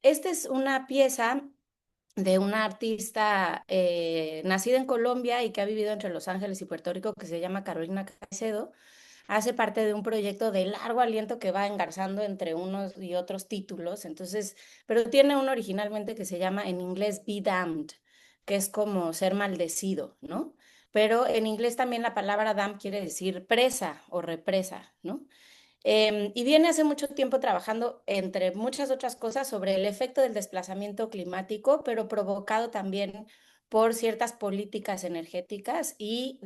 Esta es una pieza de una artista nacida en Colombia y que ha vivido entre Los Ángeles y Puerto Rico, que se llama Carolina Caicedo. Hace parte de un proyecto de largo aliento que va engarzando entre unos y otros títulos, entonces, pero tiene uno originalmente que se llama en inglés Be Damned, que es como ser maldecido, ¿no? Pero en inglés también la palabra damned quiere decir presa o represa, ¿no? Y viene hace mucho tiempo trabajando, entre muchas otras cosas, sobre el efecto del desplazamiento climático, pero provocado también por ciertas políticas energéticas y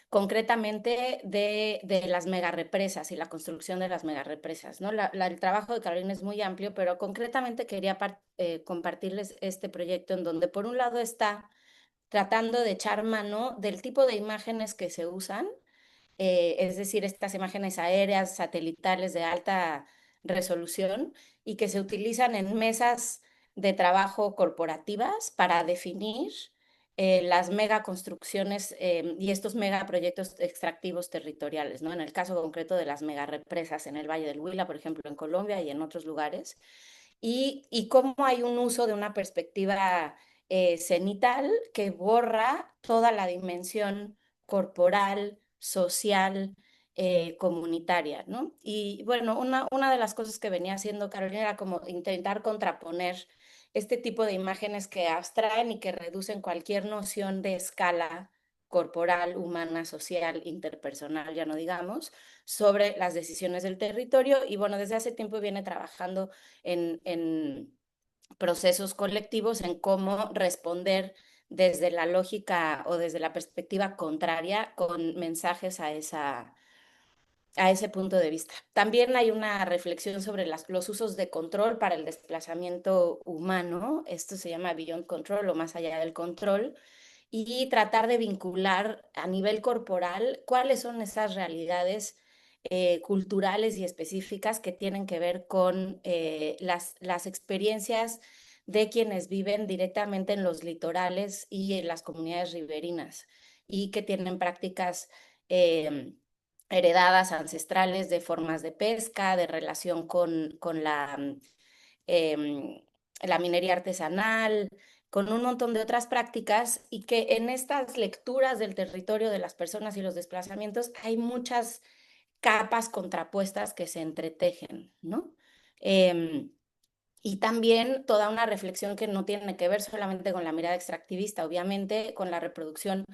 concretamente de las megarepresas y la construcción de las megarepresas, ¿no? El trabajo de Carolina es muy amplio, pero concretamente quería compartirles este proyecto en donde por un lado está tratando de echar mano del tipo de imágenes que se usan, es decir, estas imágenes aéreas, satelitales de alta resolución y que se utilizan en mesas de trabajo corporativas para definir las megaconstrucciones y estos megaproyectos extractivos territoriales, ¿no? En el caso concreto de las megarepresas en el Valle del Huila, por ejemplo, en Colombia y en otros lugares, y cómo hay un uso de una perspectiva cenital que borra toda la dimensión corporal, social, comunitaria, ¿no? Y bueno, una de las cosas que venía haciendo Carolina era como intentar contraponer este tipo de imágenes que abstraen y que reducen cualquier noción de escala corporal, humana, social, interpersonal, ya no digamos, sobre las decisiones del territorio. Y bueno, desde hace tiempo viene trabajando en procesos colectivos, en cómo responder desde la lógica o desde la perspectiva contraria con mensajes a ese punto de vista. También hay una reflexión sobre los usos de control para el desplazamiento humano. Esto se llama Beyond Control o más allá del control, y tratar de vincular a nivel corporal cuáles son esas realidades culturales y específicas que tienen que ver con las experiencias de quienes viven directamente en los litorales y en las comunidades riberinas y que tienen prácticas heredadas, ancestrales, de formas de pesca, de relación con eh, la minería artesanal, con un montón de otras prácticas y que en estas lecturas del territorio de las personas y los desplazamientos hay muchas capas contrapuestas que se entretejen, ¿no? Eh, y también toda una reflexión que no tiene que ver solamente con la mirada extractivista, obviamente con la reproducción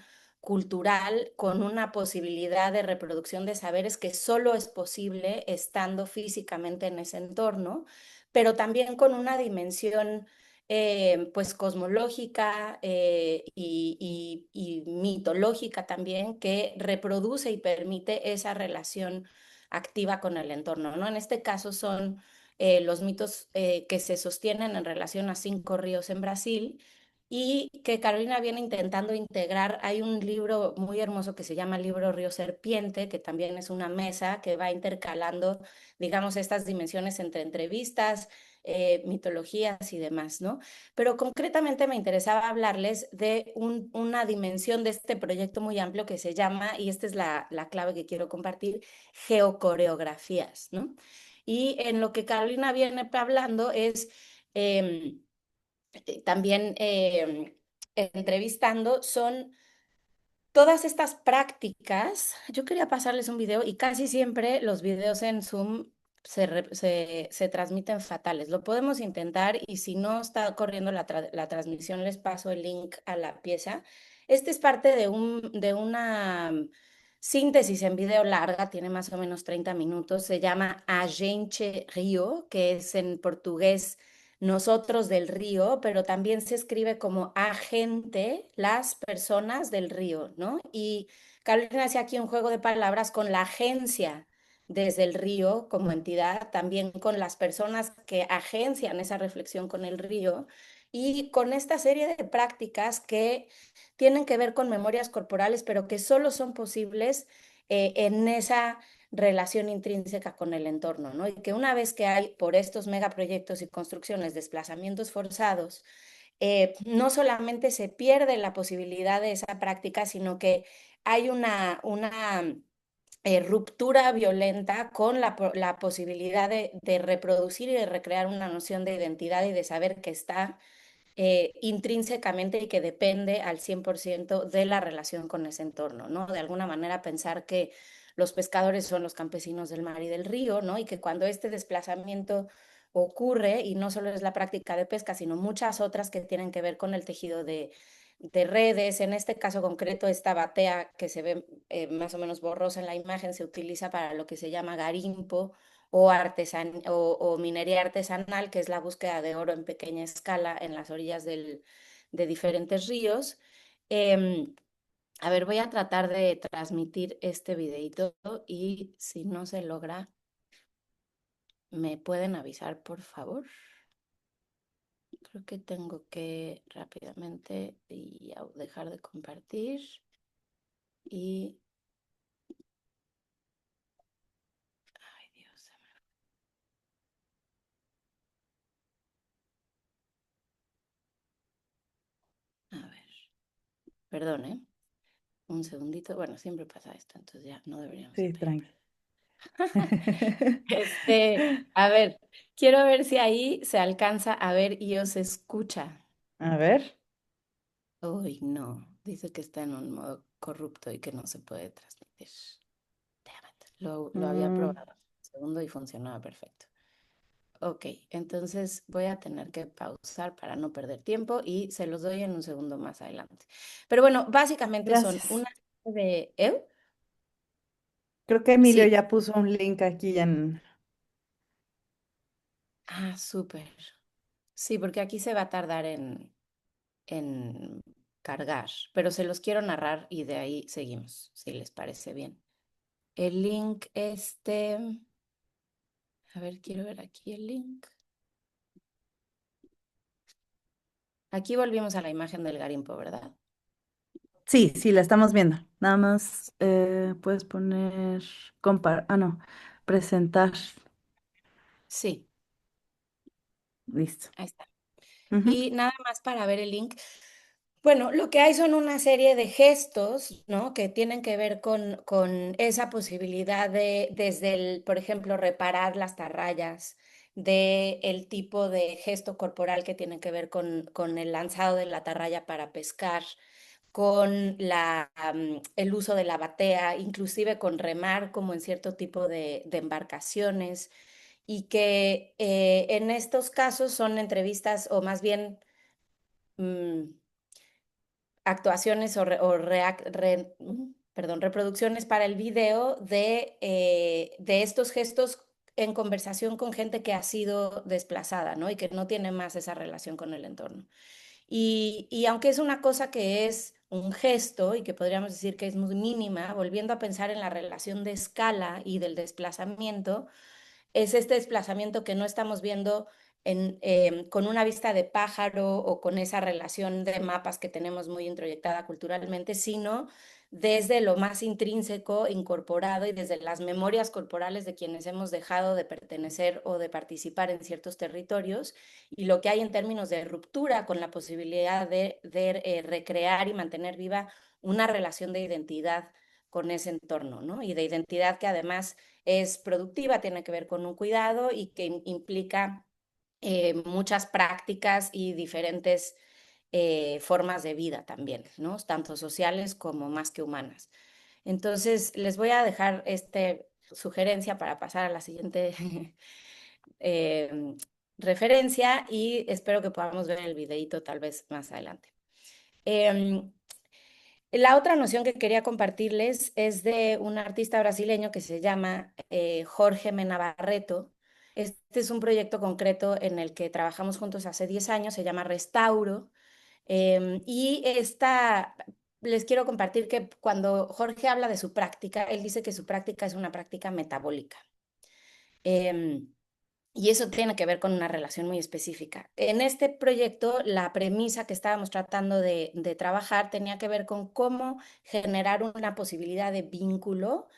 cultural, con una posibilidad de reproducción de saberes que solo es posible estando físicamente en ese entorno, pero también con una dimensión pues cosmológica y mitológica también que reproduce y permite esa relación activa con el entorno, ¿no? En este caso son los mitos que se sostienen en relación a 5 ríos en Brasil y que Carolina viene intentando integrar. Hay un libro muy hermoso que se llama Libro Río Serpiente, que también es una mesa que va intercalando, digamos, estas dimensiones entre entrevistas, mitologías y demás, ¿no? Pero concretamente me interesaba hablarles de una dimensión de este proyecto muy amplio que se llama, y esta es la clave que quiero compartir, geocoreografías, ¿no? Y en lo que Carolina viene hablando es em, también entrevistando, son todas estas prácticas. Yo quería pasarles un video y casi siempre los videos en Zoom se transmiten fatales. Lo podemos intentar y si no está corriendo la transmisión, les paso el link a la pieza. Este es parte de una síntesis en video larga, tiene más o menos 30 minutos. Se llama A Gente Rio, que es en portugués nosotros del río, pero también se escribe como agente, las personas del río, ¿no? Y Carolina hace aquí un juego de palabras con la agencia desde el río como entidad, también con las personas que agencian esa reflexión con el río y con esta serie de prácticas que tienen que ver con memorias corporales, pero que solo son posibles en esa relación intrínseca con el entorno, ¿no? Y que una vez que hay por estos megaproyectos y construcciones desplazamientos forzados, no solamente se pierde la posibilidad de esa práctica, sino que hay una ruptura violenta con la posibilidad de reproducir y de recrear una noción de identidad y de saber que está intrínsecamente y que depende al 100% de la relación con ese entorno, ¿no? De alguna manera pensar que los pescadores son los campesinos del mar y del río, ¿no? Y que cuando este desplazamiento ocurre, y no solo es la práctica de pesca, sino muchas otras que tienen que ver con el tejido de redes, en este caso concreto, esta batea que se ve más o menos borrosa en la imagen, se utiliza para lo que se llama garimpo, o minería artesanal, que es la búsqueda de oro en pequeña escala en las orillas de diferentes ríos. Eh, a ver, voy a tratar de transmitir este videito y si no se logra, ¿me pueden avisar, por favor? Creo que tengo que rápidamente dejar de compartir y... Ay, Dios. A ver, perdón, ¿eh? Un segundito. Bueno, siempre pasa esto, entonces ya no deberíamos de Sí, pedir. tranqui. A ver, quiero ver si ahí se alcanza a ver y os escucha. A ver. Uy, no, dice que está en un modo corrupto y que no se puede transmitir. Damn it. Lo había Mm, probado un segundo y funcionaba perfecto. Ok, entonces voy a tener que pausar para no perder tiempo y se los doy en un segundo más adelante. Pero bueno, básicamente son gracias. una de... ¿Eh? Creo que Emilio Sí. ya puso un link aquí en... Ah, súper. Sí, porque aquí se va a tardar en cargar, pero se los quiero narrar y de ahí seguimos, si les parece bien. El link a ver, quiero ver aquí el link. Aquí volvimos a la imagen del garimpo, ¿verdad? Sí, sí, la estamos viendo. Nada más puedes poner... Ah, no. Presentar. Sí, Listo. ahí está. Ujú. Y nada más para ver el link. Bueno, lo que hay son una serie de gestos, ¿no? Que tienen que ver con esa posibilidad de, desde el, por ejemplo, reparar las tarrayas, de el tipo de gesto corporal que tiene que ver con el lanzado de la tarraya para pescar, con el uso de la batea, inclusive con remar como en cierto tipo de embarcaciones, y que en estos casos son entrevistas o más bien... mm, actuaciones perdón, reproducciones para el video de estos gestos en conversación con gente que ha sido desplazada, ¿no? Y que no tiene más esa relación con el entorno. Y aunque es una cosa que es un gesto y que podríamos decir que es muy mínima, volviendo a pensar en la relación de escala y del desplazamiento, es este desplazamiento que no estamos viendo con una vista de pájaro o con esa relación de mapas que tenemos muy introyectada culturalmente, sino desde lo más intrínseco, incorporado y desde las memorias corporales de quienes hemos dejado de pertenecer o de participar en ciertos territorios y lo que hay en términos de ruptura con la posibilidad de recrear y mantener viva una relación de identidad con ese entorno, ¿no? Y de identidad que además es productiva, tiene que ver con un cuidado y que implica muchas prácticas y diferentes formas de vida también, ¿no? Tanto sociales como más que humanas. Entonces, les voy a dejar esta sugerencia para pasar a la siguiente referencia y espero que podamos ver el videíto tal vez más adelante. La otra noción que quería compartirles es de un artista brasileño que se llama Jorge Mena Barreto. Este es un proyecto concreto en el que trabajamos juntos hace 10 años, se llama Restauro. Y les quiero compartir que cuando Jorge habla de su práctica, él dice que su práctica es una práctica metabólica. Y eso tiene que ver con una relación muy específica. En este proyecto, la premisa que estábamos tratando de trabajar tenía que ver con cómo generar una posibilidad de vínculo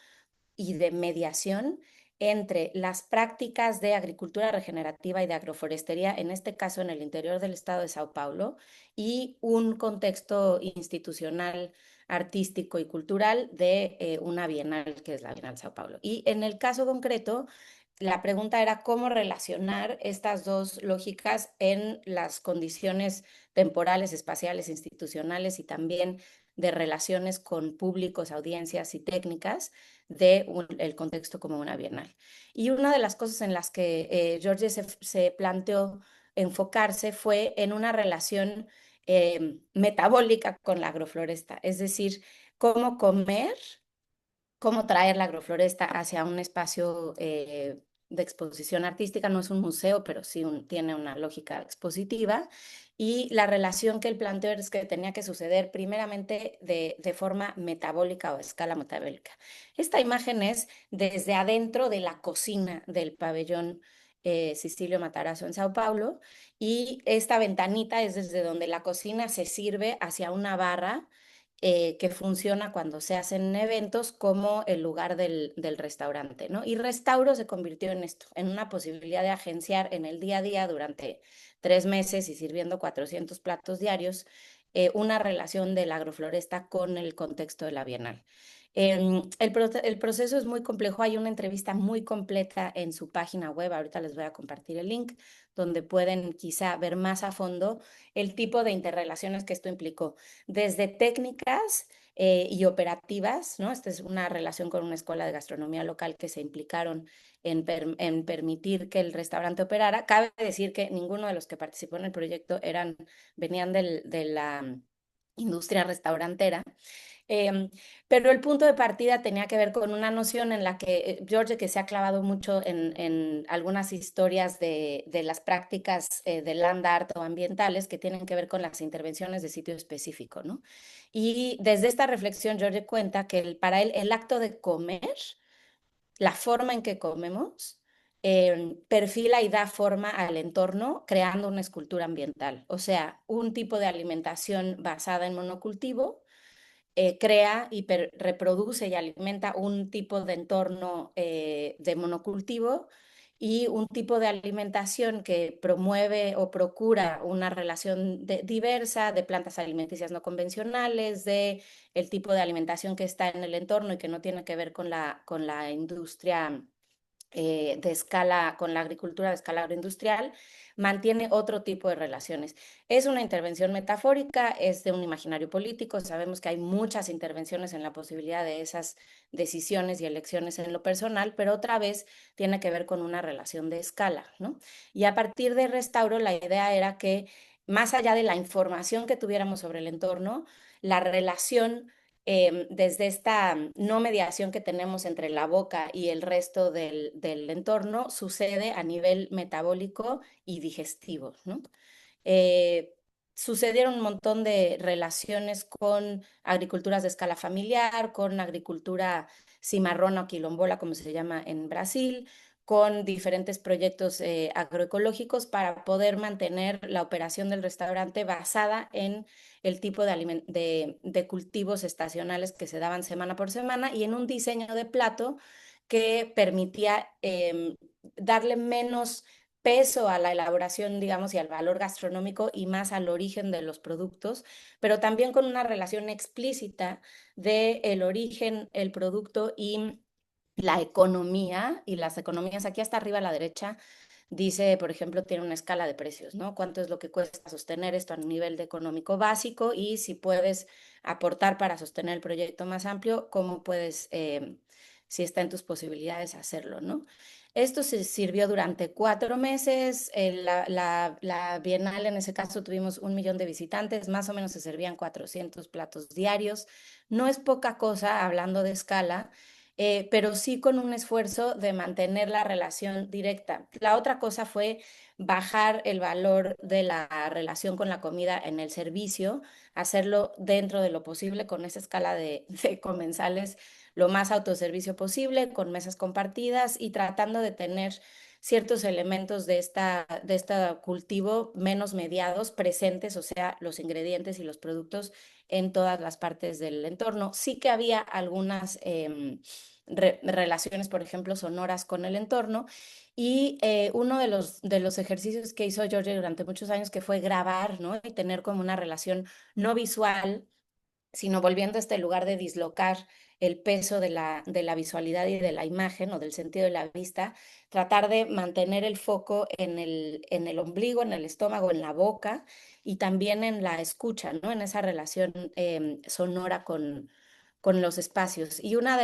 y de mediación entre las prácticas de agricultura regenerativa y de agroforestería, en este caso en el interior del estado de Sao Paulo, y un contexto institucional, artístico y cultural de una bienal, que es la Bienal de Sao Paulo. Y en el caso concreto, la pregunta era cómo relacionar estas dos lógicas en las condiciones temporales, espaciales, institucionales y también de relaciones con públicos, audiencias y técnicas el contexto como una bienal. Y una de las cosas en las que George se planteó enfocarse fue en una relación metabólica con la agrofloresta, es decir, cómo comer, cómo traer la agrofloresta hacia un espacio de exposición artística. No es un museo, pero sí tiene una lógica expositiva. Y la relación que él planteó es que tenía que suceder primeramente de forma metabólica o a escala metabólica. Esta imagen es desde adentro de la cocina del pabellón Cicilio Matarazzo en Sao Paulo, y esta ventanita es desde donde la cocina se sirve hacia una barra que funciona cuando se hacen eventos como el lugar del restaurante, ¿no? Y Restauro se convirtió en esto, en una posibilidad de agenciar en el día a día durante 3 meses y sirviendo 400 platos diarios, una relación de la agrofloresta con el contexto de la Bienal. El proceso es muy complejo, hay una entrevista muy completa en su página web, ahorita les voy a compartir el link, donde pueden quizá ver más a fondo el tipo de interrelaciones que esto implicó, desde técnicas y operativas, ¿no? Esta es una relación con una escuela de gastronomía local que se implicaron en permitir que el restaurante operara. Cabe decir que ninguno de los que participó en el proyecto venían de la industria restaurantera. Pero el punto de partida tenía que ver con una noción en la que George, que se ha clavado mucho en algunas historias de las prácticas de land art o ambientales que tienen que ver con las intervenciones de sitio específico, ¿no? Y desde esta reflexión, George cuenta que para él el acto de comer, la forma en que comemos, perfila y da forma al entorno creando una escultura ambiental. O sea, un tipo de alimentación basada en monocultivo crea y reproduce y alimenta un tipo de entorno de monocultivo, y un tipo de alimentación que promueve o procura una relación diversa de plantas alimenticias no convencionales, de el tipo de alimentación que está en el entorno y que no tiene que ver con la industria de escala, con la agricultura de escala agroindustrial, mantiene otro tipo de relaciones. Es una intervención metafórica, es de un imaginario político, sabemos que hay muchas intervenciones en la posibilidad de esas decisiones y elecciones en lo personal, pero otra vez tiene que ver con una relación de escala, ¿no? Y a partir de Restauro, la idea era que más allá de la información que tuviéramos sobre el entorno, la relación desde esta no mediación que tenemos entre la boca y el resto del entorno sucede a nivel metabólico y digestivo, ¿no? Eh, Sucedieron un montón de relaciones con agriculturas de escala familiar, con agricultura cimarrona o quilombola, como se llama en Brasil, con diferentes proyectos agroecológicos para poder mantener la operación del restaurante basada en el tipo de cultivos estacionales que se daban semana por semana y en un diseño de plato que permitía darle menos peso a la elaboración, digamos, y al valor gastronómico y más al origen de los productos, pero también con una relación explícita de el origen, el producto y la economía, y las economías aquí hasta arriba a la derecha dice, por ejemplo, tiene una escala de precios, ¿no? ¿Cuánto es lo que cuesta sostener esto a nivel de económico básico? Y si puedes aportar para sostener el proyecto más amplio, ¿cómo puedes, si está en tus posibilidades, hacerlo, ¿no? Esto se sirvió durante 4 meses. La Bienal, en ese caso, tuvimos 1 millón de visitantes, más o menos se servían 400 platos diarios. No es poca cosa hablando de escala, pero sí con un esfuerzo de mantener la relación directa. La otra cosa fue bajar el valor de la relación con la comida en el servicio, hacerlo dentro de lo posible con esa escala de comensales lo más autoservicio posible, con mesas compartidas y tratando de tener ciertos elementos de este cultivo menos mediados, presentes, o sea, los ingredientes y los productos en todas las partes del entorno. Sí que había algunas relaciones, por ejemplo, sonoras con el entorno. Y uno de los ejercicios que hizo George durante muchos años, que fue grabar, ¿no? Y tener como una relación no visual, sino volviendo a este lugar de dislocar el peso de la visualidad y de la imagen o del sentido de la vista, tratar de mantener el foco en el ombligo, en el estómago, en la boca y también en la escucha, ¿no? En esa relación sonora con los espacios. Y una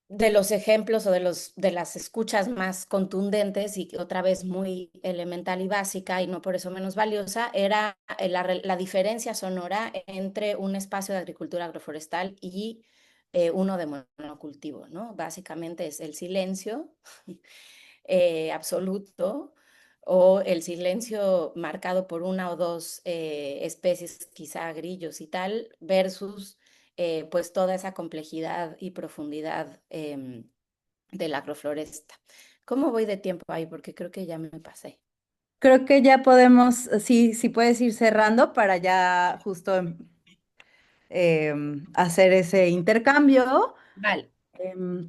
de los ejemplos o de las escuchas más contundentes y otra vez muy elemental y básica y no por eso menos valiosa, era la diferencia sonora entre un espacio de agricultura agroforestal y uno de monocultivo, ¿no? Básicamente es el silencio absoluto o el silencio marcado por una o dos especies, quizá grillos y tal, versus pues toda esa complejidad y profundidad de la agrofloresta. ¿Cómo voy de tiempo ahí? Porque creo que ya me pasé. Creo que ya podemos, sí, sí puedes ir cerrando para ya justo hacer ese intercambio. Vale.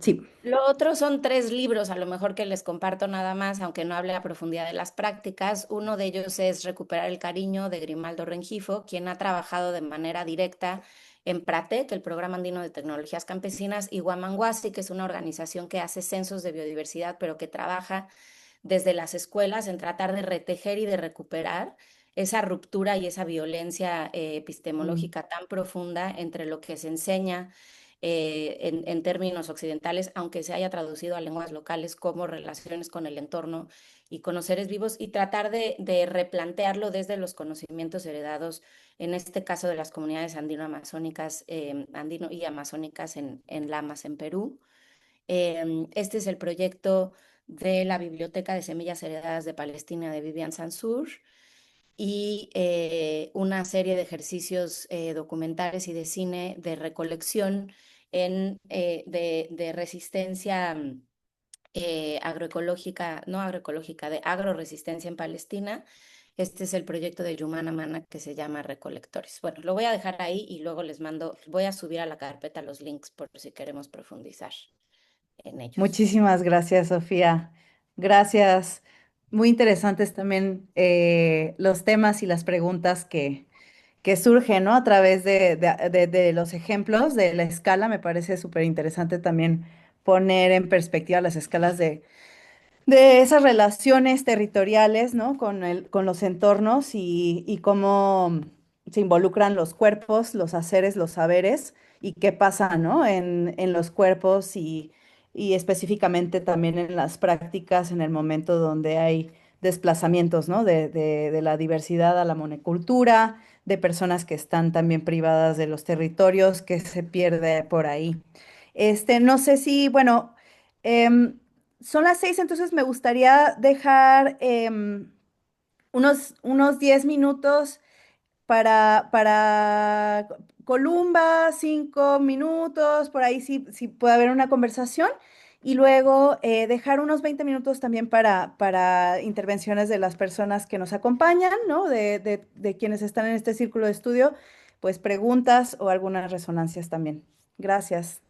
Sí, Lo otro son 3 libros, a lo mejor que les comparto nada más, aunque no hable a profundidad de las prácticas. Uno de ellos es Recuperar el Cariño, de Grimaldo Rengifo, quien ha trabajado de manera directa en PRATEC, el Programa Andino de Tecnologías Campesinas, y Guamanguasi, que es una organización que hace censos de biodiversidad, pero que trabaja desde las escuelas en tratar de retejer y de recuperar esa ruptura y esa violencia mm, epistemológica tan profunda entre lo que se enseña en términos occidentales, aunque se haya traducido a lenguas locales, como relaciones con el entorno y con los seres vivos, y tratar de replantearlo desde los conocimientos heredados, en este caso de las comunidades andino-amazónicas, andino y amazónicas en Lamas, en Perú. Este es el proyecto de la Biblioteca de Semillas Heredadas de Palestina de Vivian Sansur y una serie de ejercicios documentales y de cine de recolección de resistencia agroecológica, no agroecológica, de agroresistencia en Palestina. Este es el proyecto de Yumana Mana que se llama Recolectores. Bueno, lo voy a dejar ahí y luego les mando, voy a subir a la carpeta los links por si queremos profundizar en ellos. muchísimas gracias, Sofía. Gracias. Muy interesantes también los temas y las preguntas que surgen, ¿no? A través de los ejemplos de la escala. Me parece súper interesante también poner en perspectiva las escalas de esas relaciones territoriales, ¿no? Con los entornos y cómo se involucran los cuerpos, los haceres, los saberes y qué pasa, ¿no? En los cuerpos y específicamente también en las prácticas en el momento donde hay desplazamientos, ¿no? De la diversidad a la monocultura, de personas que están también privadas de los territorios, que se pierde por ahí. No sé si, bueno, em, son las 6, entonces me gustaría dejar unos 10 minutos para Columba, 5 minutos, por ahí sí puede haber una conversación. Y luego dejar unos 20 minutos también para intervenciones de las personas que nos acompañan, ¿no? De quienes están en este círculo de estudio, pues preguntas o algunas resonancias también. Gracias.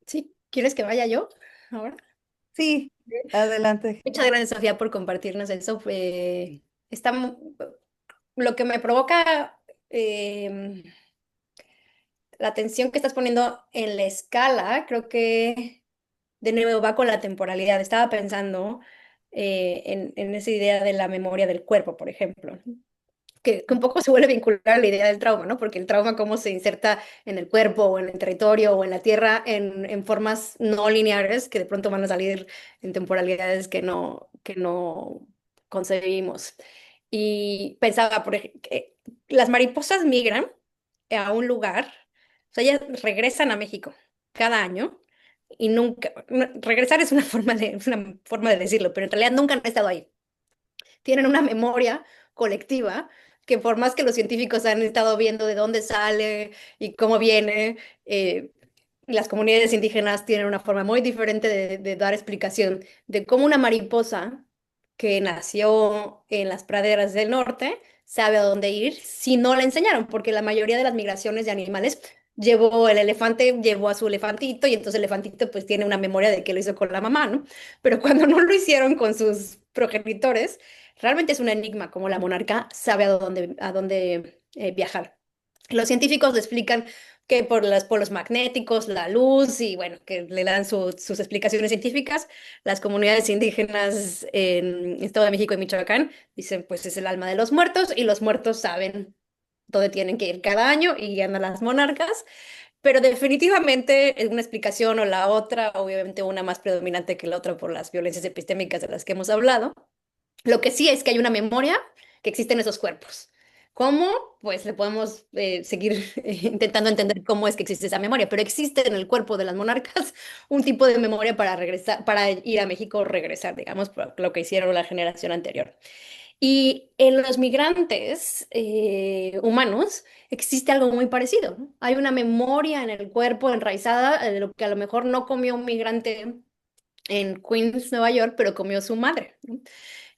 Sí, ¿quieres que vaya yo ahora? Sí, adelante. Muchas gracias, Sofía, por compartirnos eso. Está lo que me provoca la atención que estás poniendo en la escala, creo que de nuevo va con la temporalidad. Estaba pensando en esa idea de la memoria del cuerpo, por ejemplo, ¿no? Que un poco se vuelve vincular a la idea del trauma, ¿no? Porque el trauma cómo se inserta en el cuerpo o en el territorio o en la tierra en formas no lineares que de pronto van a salir en temporalidades que no concebimos. Y pensaba, por ejemplo, que las mariposas migran a un lugar, o sea, ellas regresan a México cada año y nunca, regresar es una forma de decirlo, pero en realidad nunca han estado ahí. Tienen una memoria colectiva que por más que los científicos han estado viendo de dónde sale y cómo viene, las comunidades indígenas tienen una forma muy diferente de dar explicación de cómo una mariposa que nació en las praderas del norte sabe a dónde ir si no le enseñaron, porque la mayoría de las migraciones de animales llevó el elefante, llevó a su elefantito y entonces el elefantito pues tiene una memoria de que lo hizo con la mamá, ¿no? Pero cuando no lo hicieron con sus progenitores, realmente es un enigma cómo la monarca sabe a dónde viajar. Los científicos le explican que por los polos magnéticos, la luz y bueno, que le dan sus explicaciones científicas. Las comunidades indígenas en Estado de México y Michoacán dicen pues es el alma de los muertos y los muertos saben dónde tienen que ir cada año y guían a las monarcas. Pero definitivamente una explicación o la otra, obviamente una más predominante que la otra por las violencias epistémicas de las que hemos hablado. Lo que sí es que hay una memoria que existe en esos cuerpos. ¿Cómo? Pues le podemos seguir intentando entender cómo es que existe esa memoria, pero existe en el cuerpo de las monarcas un tipo de memoria para regresar, para ir a México, regresar, digamos, por lo que hicieron la generación anterior. Y en los migrantes humanos existe algo muy parecido, ¿no? Hay una memoria en el cuerpo enraizada de lo que a lo mejor no comió un migrante en Queens, Nueva York, pero comió su madre, ¿no?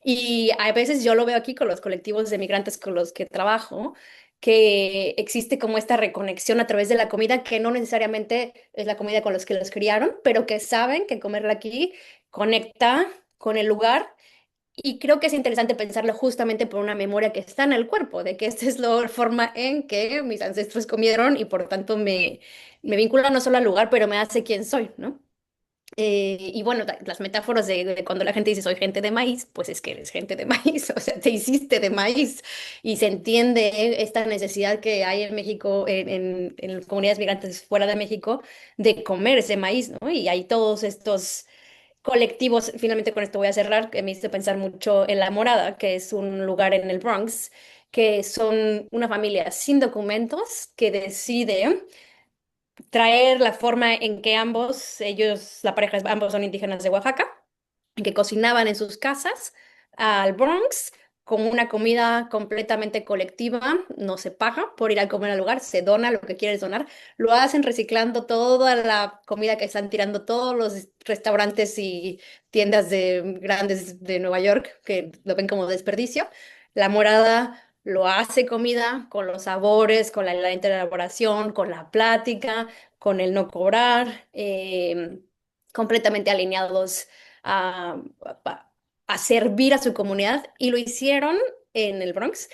Y a veces yo lo veo aquí con los colectivos de migrantes con los que trabajo, que existe como esta reconexión a través de la comida, que no necesariamente es la comida con los que los criaron, pero que saben que comerla aquí conecta con el lugar. Y creo que es interesante pensarlo justamente por una memoria que está en el cuerpo, de que esta es la forma en que mis ancestros comieron y por tanto me vincula no solo al lugar, pero me hace quien soy, ¿no? Y bueno, las metáforas de cuando la gente dice soy gente de maíz, pues es que eres gente de maíz, o sea, te hiciste de maíz y se entiende esta necesidad que hay en México, en comunidades migrantes fuera de México, de comer ese maíz, ¿no? Y hay todos estos colectivos, finalmente con esto voy a cerrar, que me hizo pensar mucho en La Morada, que es un lugar en el Bronx, que son una familia sin documentos que decide traer la forma en que ambos, ellos, la pareja, ambos son indígenas de Oaxaca, en que cocinaban en sus casas al Bronx con una comida completamente colectiva, no se paga por ir a comer al lugar, se dona lo que quieres donar, lo hacen reciclando toda la comida que están tirando todos los restaurantes y tiendas de, grandes de Nueva York que lo ven como desperdicio. La Morada lo hace comida con los sabores, con la lenta elaboración, con la plática, con el no cobrar, completamente alineados a, a servir a su comunidad y lo hicieron en el Bronx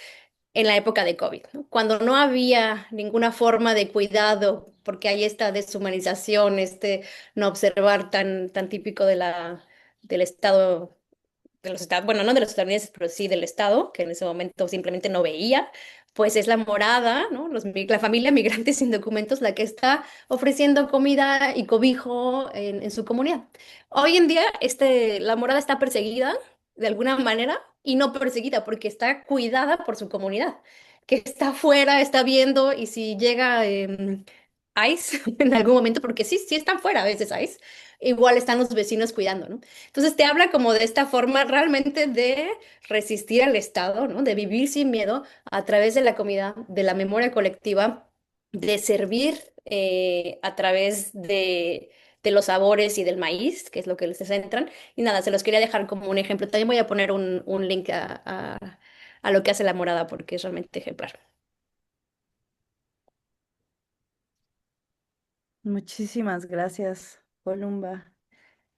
en la época de COVID, ¿no? Cuando no había ninguna forma de cuidado, porque hay esta deshumanización, este no observar tan típico del Estado de los Estados, bueno, no de los estadounidenses, pero sí del Estado, que en ese momento simplemente no veía, pues es la morada, ¿no? La familia migrante sin documentos la que está ofreciendo comida y cobijo en su comunidad. Hoy en día, la morada está perseguida de alguna manera y no perseguida porque está cuidada por su comunidad, que está afuera, está viendo y si llega ICE en algún momento, porque sí, sí están fuera a veces ICE, igual están los vecinos cuidando, ¿no? Entonces te habla como de esta forma realmente de resistir al Estado, ¿no? De vivir sin miedo a través de la comida, de la memoria colectiva, de servir a través de los sabores y del maíz, que es lo que les centran. Y nada, se los quería dejar como un ejemplo. También voy a poner un link a lo que hace la morada porque es realmente ejemplar. Muchísimas gracias, Columba.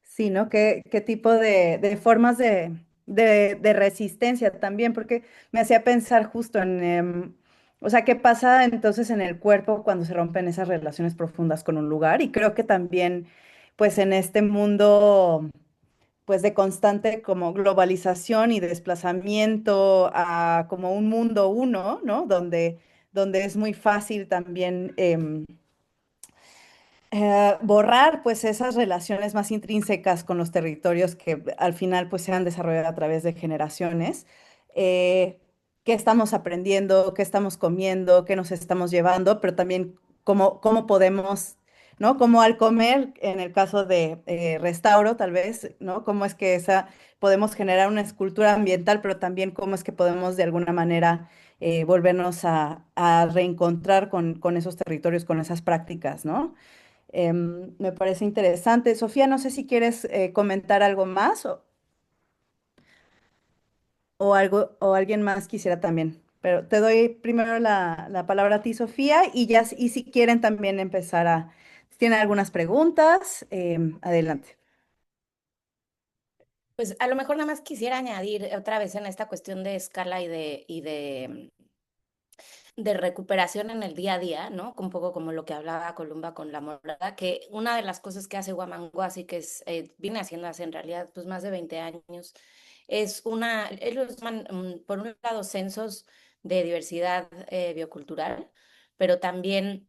Sí, ¿no? ¿Qué tipo de formas de resistencia también? Porque me hacía pensar justo O sea, ¿qué pasa entonces en el cuerpo cuando se rompen esas relaciones profundas con un lugar? Y creo que también, pues en este mundo, pues de constante como globalización y desplazamiento a como un mundo uno, ¿no? Donde es muy fácil también borrar pues esas relaciones más intrínsecas con los territorios que al final pues se han desarrollado a través de generaciones. Eh, ¿Qué estamos aprendiendo? ¿Qué estamos comiendo? ¿Qué nos estamos llevando? Pero también cómo podemos, ¿no? Como al comer, en el caso de restauro, tal vez, ¿no? Cómo es que podemos generar una escultura ambiental, pero también cómo es que podemos de alguna manera volvernos a reencontrar con esos territorios, con esas prácticas, ¿no? Me parece interesante. Sofía, no sé si quieres comentar algo más o algo, o alguien más quisiera también. Pero te doy primero la palabra a ti, Sofía, y si quieren también empezar si tienen algunas preguntas, adelante. Pues a lo mejor nada más quisiera añadir otra vez en esta cuestión de escala de recuperación en el día a día, ¿no? Un poco como lo que hablaba Columba con la morada, que una de las cosas que hace Guamanguasi, que viene haciendo hace en realidad pues más de 20 años, ellos llaman, por un lado, censos de diversidad biocultural, pero también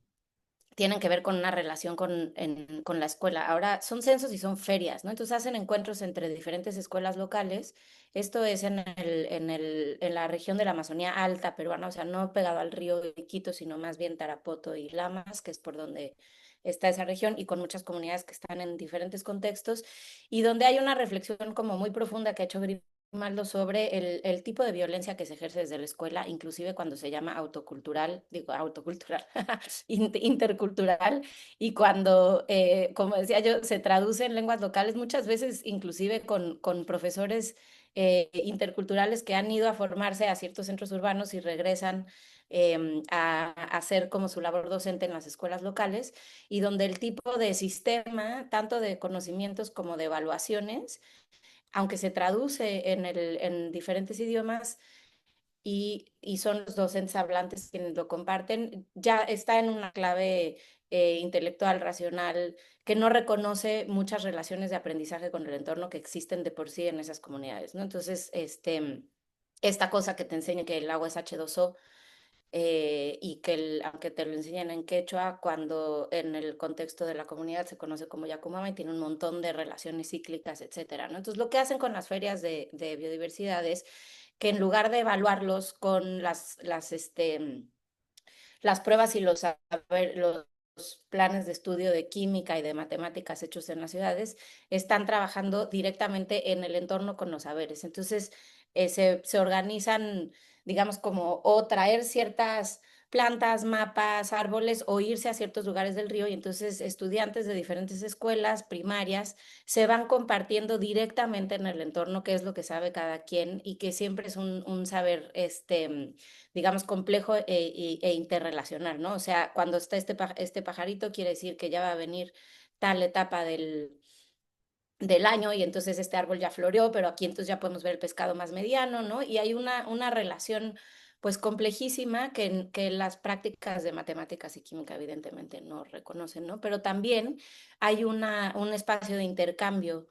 tienen que ver con una relación con la escuela. Ahora son censos y son ferias, ¿no? Entonces hacen encuentros entre diferentes escuelas locales. Esto es en la región de la Amazonía Alta peruana, o sea, no pegado al río Iquitos, sino más bien Tarapoto y Lamas, que es por donde está esa región, y con muchas comunidades que están en diferentes contextos, y donde hay una reflexión como muy profunda que ha hecho Grimaldo sobre el tipo de violencia que se ejerce desde la escuela, inclusive cuando se llama autocultural, digo autocultural, intercultural, y cuando, como decía yo, se traduce en lenguas locales, muchas veces inclusive con profesores interculturales que han ido a formarse a ciertos centros urbanos y regresan a hacer como su labor docente en las escuelas locales, y donde el tipo de sistema, tanto de conocimientos como de evaluaciones, aunque se traduce en diferentes idiomas, y son los docentes hablantes quienes lo comparten, ya está en una clave intelectual, racional, que no reconoce muchas relaciones de aprendizaje con el entorno que existen de por sí en esas comunidades, ¿no? Entonces, esta cosa que te enseña que el agua es H2O, y que aunque te lo enseñan en quechua, cuando en el contexto de la comunidad se conoce como Yakumama y tiene un montón de relaciones cíclicas, etcétera, ¿no? Entonces, lo que hacen con las ferias de biodiversidad es que en lugar de evaluarlos con las pruebas y los planes de estudio de química y de matemáticas hechos en las ciudades, están trabajando directamente en el entorno con los saberes. Entonces, se organizan, digamos, como o traer ciertas plantas, mapas, árboles, o irse a ciertos lugares del río, y entonces estudiantes de diferentes escuelas primarias se van compartiendo directamente en el entorno qué es lo que sabe cada quien, y que siempre es un saber digamos, complejo e interrelacional, ¿no? O sea, cuando está este pajarito, quiere decir que ya va a venir tal etapa del año, y entonces este árbol ya floreó, pero aquí entonces ya podemos ver el pescado más mediano, ¿no? Y hay una relación pues complejísima que las prácticas de matemáticas y química evidentemente no reconocen, ¿no? Pero también hay un espacio de intercambio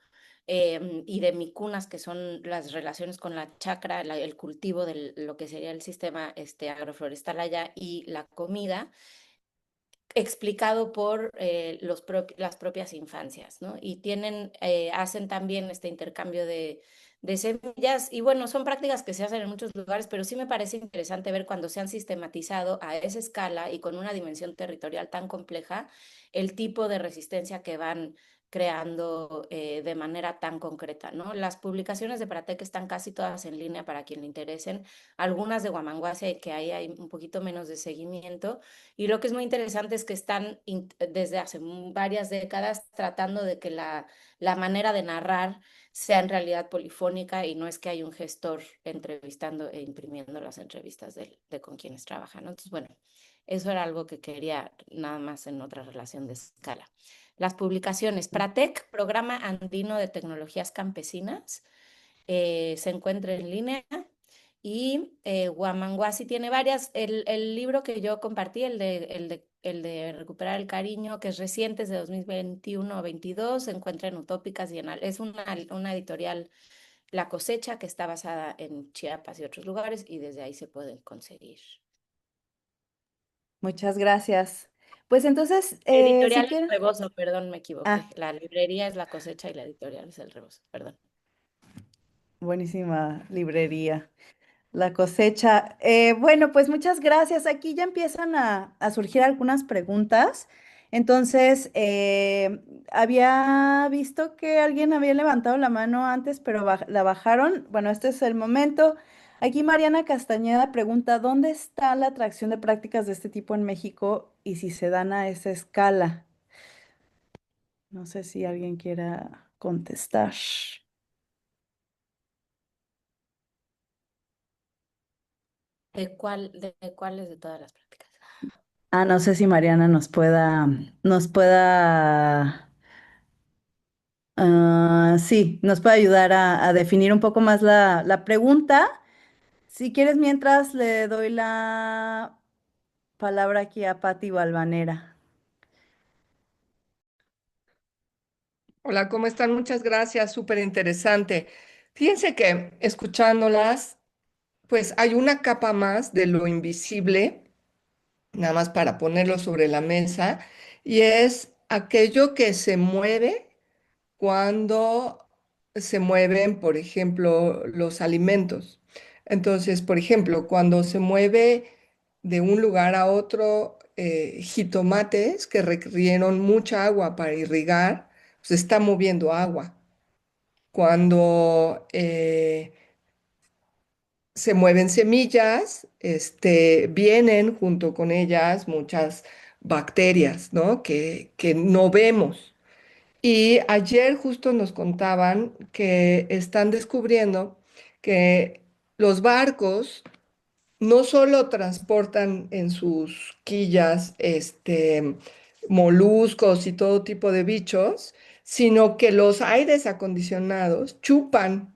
y de micunas, que son las relaciones con la chacra, el cultivo de lo que sería el sistema agroflorestal allá, y la comida, explicado por las propias infancias, ¿no? Y hacen también este intercambio de semillas, y bueno, son prácticas que se hacen en muchos lugares, pero sí me parece interesante ver cuando se han sistematizado a esa escala y con una dimensión territorial tan compleja, el tipo de resistencia que van creando de manera tan concreta, ¿no? Las publicaciones de Pratec están casi todas en línea para quien le interesen, algunas de Guamanguasia, que ahí hay un poquito menos de seguimiento, y lo que es muy interesante es que están desde hace varias décadas tratando de que la manera de narrar sea en realidad polifónica, y no es que hay un gestor entrevistando e imprimiendo las entrevistas de con quienes trabajan, ¿no? Entonces, bueno, eso era algo que quería nada más en otra relación de escala. Las publicaciones, Pratec, Programa Andino de Tecnologías Campesinas, se encuentra en línea, Y Huamanguasi tiene varias. El libro que yo compartí, el de Recuperar el Cariño, que es reciente, es de 2021 o 22, se encuentra en Utópicas y es una editorial, La Cosecha, que está basada en Chiapas y otros lugares, y desde ahí se pueden conseguir. Muchas gracias. Pues entonces, si Editorial El quieren... Rebozo, perdón, me equivoqué. Ah, La librería es La Cosecha y la editorial es El Rebozo, perdón. buenísima librería. La cosecha. Bueno, pues muchas gracias. Aquí ya empiezan a surgir algunas preguntas. Entonces, había visto que alguien había levantado la mano antes, pero la bajaron. Bueno, este es el momento. Aquí Mariana Castañeda pregunta, ¿dónde está la atracción de prácticas de este tipo en México y si se dan a esa escala? No sé si alguien quiera contestar. ¿De cuáles de todas las prácticas? Ah, no sé si Mariana sí, nos puede ayudar a definir un poco más la pregunta. Si quieres, mientras le doy la palabra aquí a Patti Valvanera. Hola, ¿cómo están? Muchas gracias, súper interesante. Fíjense que escuchándolas, pues hay una capa más de lo invisible, nada más para ponerlo sobre la mesa, y es aquello que se mueve cuando se mueven, por ejemplo, los alimentos. Entonces, por ejemplo, cuando se mueve de un lugar a otro jitomates que requirieron mucha agua para irrigar, se está moviendo agua. Cuando se mueven semillas, vienen junto con ellas muchas bacterias, ¿no? Que no vemos. Y ayer justo nos contaban que están descubriendo que los barcos no solo transportan en sus quillas moluscos y todo tipo de bichos, sino que los aires acondicionados chupan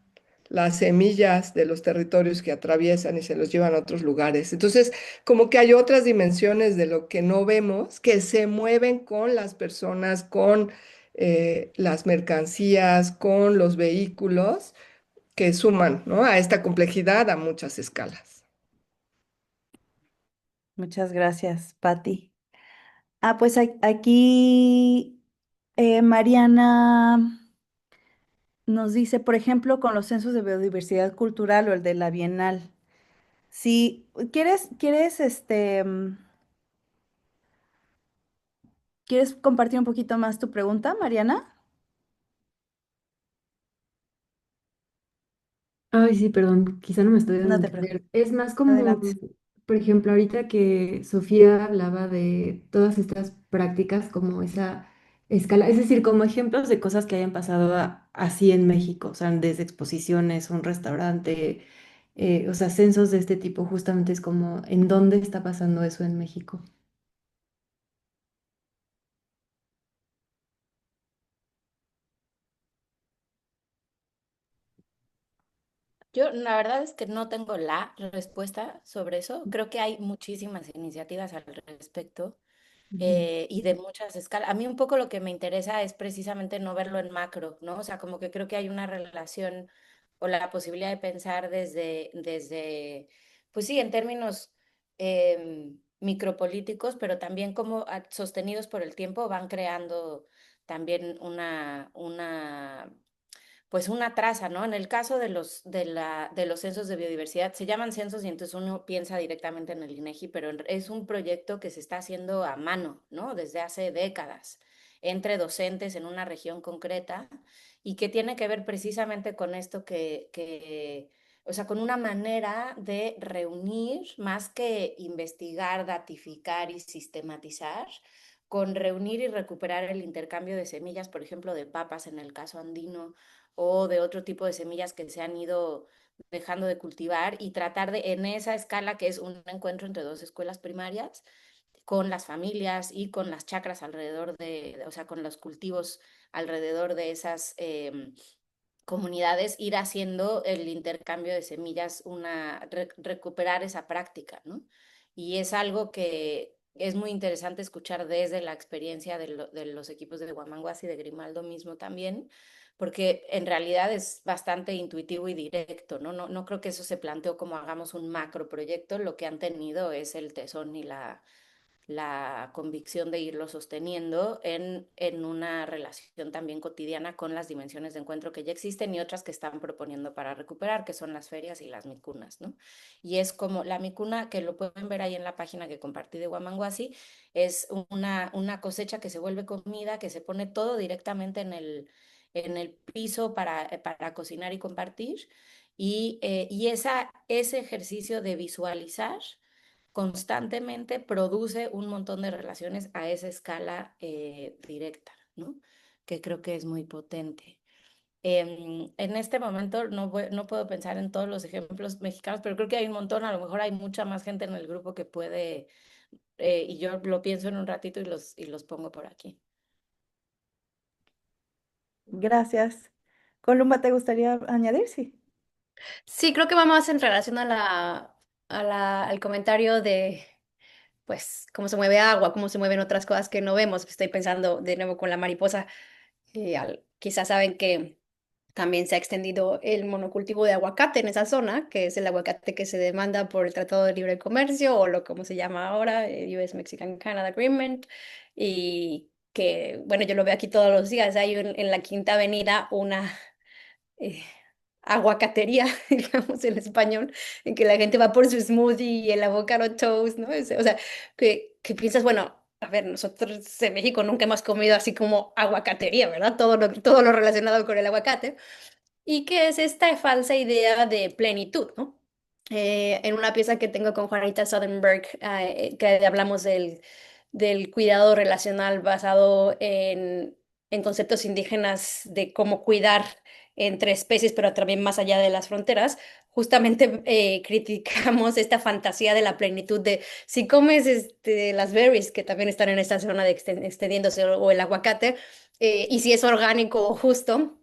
las semillas de los territorios que atraviesan y se los llevan a otros lugares. Entonces, como que hay otras dimensiones de lo que no vemos que se mueven con las personas, con las mercancías, con los vehículos que suman, ¿no? A esta complejidad a muchas escalas. Muchas gracias, Patti. Ah, pues aquí Mariana nos dice, por ejemplo, con los censos de biodiversidad cultural o el de la Bienal. Si ¿quieres compartir un poquito más tu pregunta, Mariana? Ay, sí, perdón, quizá no me estoy dando a No te entender. preocupes. Es más como, Adelante. por ejemplo, ahorita que Sofía hablaba de todas estas prácticas como esa escala, es decir, como ejemplos de cosas que hayan pasado así en México, o sea, desde exposiciones, un restaurante, o sea, censos de este tipo, justamente es como, ¿en dónde está pasando eso en México? Yo la verdad es que no tengo la respuesta sobre eso. Creo que hay muchísimas iniciativas al respecto Ujú. y de muchas escalas. A mí un poco lo que me interesa es precisamente no verlo en macro, ¿no? O sea, como que creo que hay una relación o la posibilidad de pensar pues sí, en términos micropolíticos, pero también como sostenidos por el tiempo van creando también pues una traza, ¿no? En el caso de los censos de biodiversidad, se llaman censos y entonces uno piensa directamente en el INEGI, pero es un proyecto que se está haciendo a mano, ¿no? Desde hace décadas, entre docentes en una región concreta y que tiene que ver precisamente con esto o sea, con una manera de reunir, más que investigar, datificar y sistematizar, con reunir y recuperar el intercambio de semillas, por ejemplo, de papas en el caso andino, o de otro tipo de semillas que se han ido dejando de cultivar y tratar de, en esa escala que es un encuentro entre dos escuelas primarias, con las familias y con las chacras alrededor o sea, con los cultivos alrededor de esas comunidades ir haciendo el intercambio de semillas, recuperar esa práctica, ¿no? Y es algo que es muy interesante escuchar desde la experiencia de los equipos de Huamanguas y de Grimaldo mismo también, porque en realidad es bastante intuitivo y directo, ¿no? No creo que eso se planteó como hagamos un macro proyecto, lo que han tenido es el tesón y la convicción de irlo sosteniendo en una relación también cotidiana con las dimensiones de encuentro que ya existen y otras que están proponiendo para recuperar, que son las ferias y las micunas, ¿no? Y es como la micuna, que lo pueden ver ahí en la página que compartí de Huamanguasi, es una cosecha que se vuelve comida, que se pone todo directamente en el piso para cocinar y compartir. Ese ejercicio de visualizar constantemente produce un montón de relaciones a esa escala directa, ¿no? Que creo que es muy potente. En este momento no puedo pensar en todos los ejemplos mexicanos, pero creo que hay un montón, a lo mejor hay mucha más gente en el grupo que puede, y yo lo pienso en un ratito y los pongo por aquí. Gracias. Columba, ¿te gustaría añadir? Sí. Sí, creo que va más en relación al comentario de, pues, cómo se mueve agua, cómo se mueven otras cosas que no vemos. Estoy pensando de nuevo con la mariposa. Quizás saben que también se ha extendido el monocultivo de aguacate en esa zona, que es el aguacate que se demanda por el Tratado de Libre Comercio, o lo como se llama ahora, el US-Mexican-Canada Agreement, y que, bueno, yo lo veo aquí todos los días. Hay en la Quinta Avenida una eh, aguacatería, digamos en español, en que la gente va por su smoothie y el avocado toast, ¿no? O sea, que piensas, bueno, a ver, nosotros en México nunca hemos comido así como aguacatería, ¿verdad? Todo lo relacionado con el aguacate. Y que es esta falsa idea de plenitud, ¿no? En una pieza que tengo con Juanita Soderbergh, que hablamos del cuidado relacional basado en conceptos indígenas de cómo cuidar entre especies, pero también más allá de las fronteras, justamente criticamos esta fantasía de la plenitud de si comes las berries, que también están en esta zona de extendiéndose, o el aguacate, y si es orgánico o justo,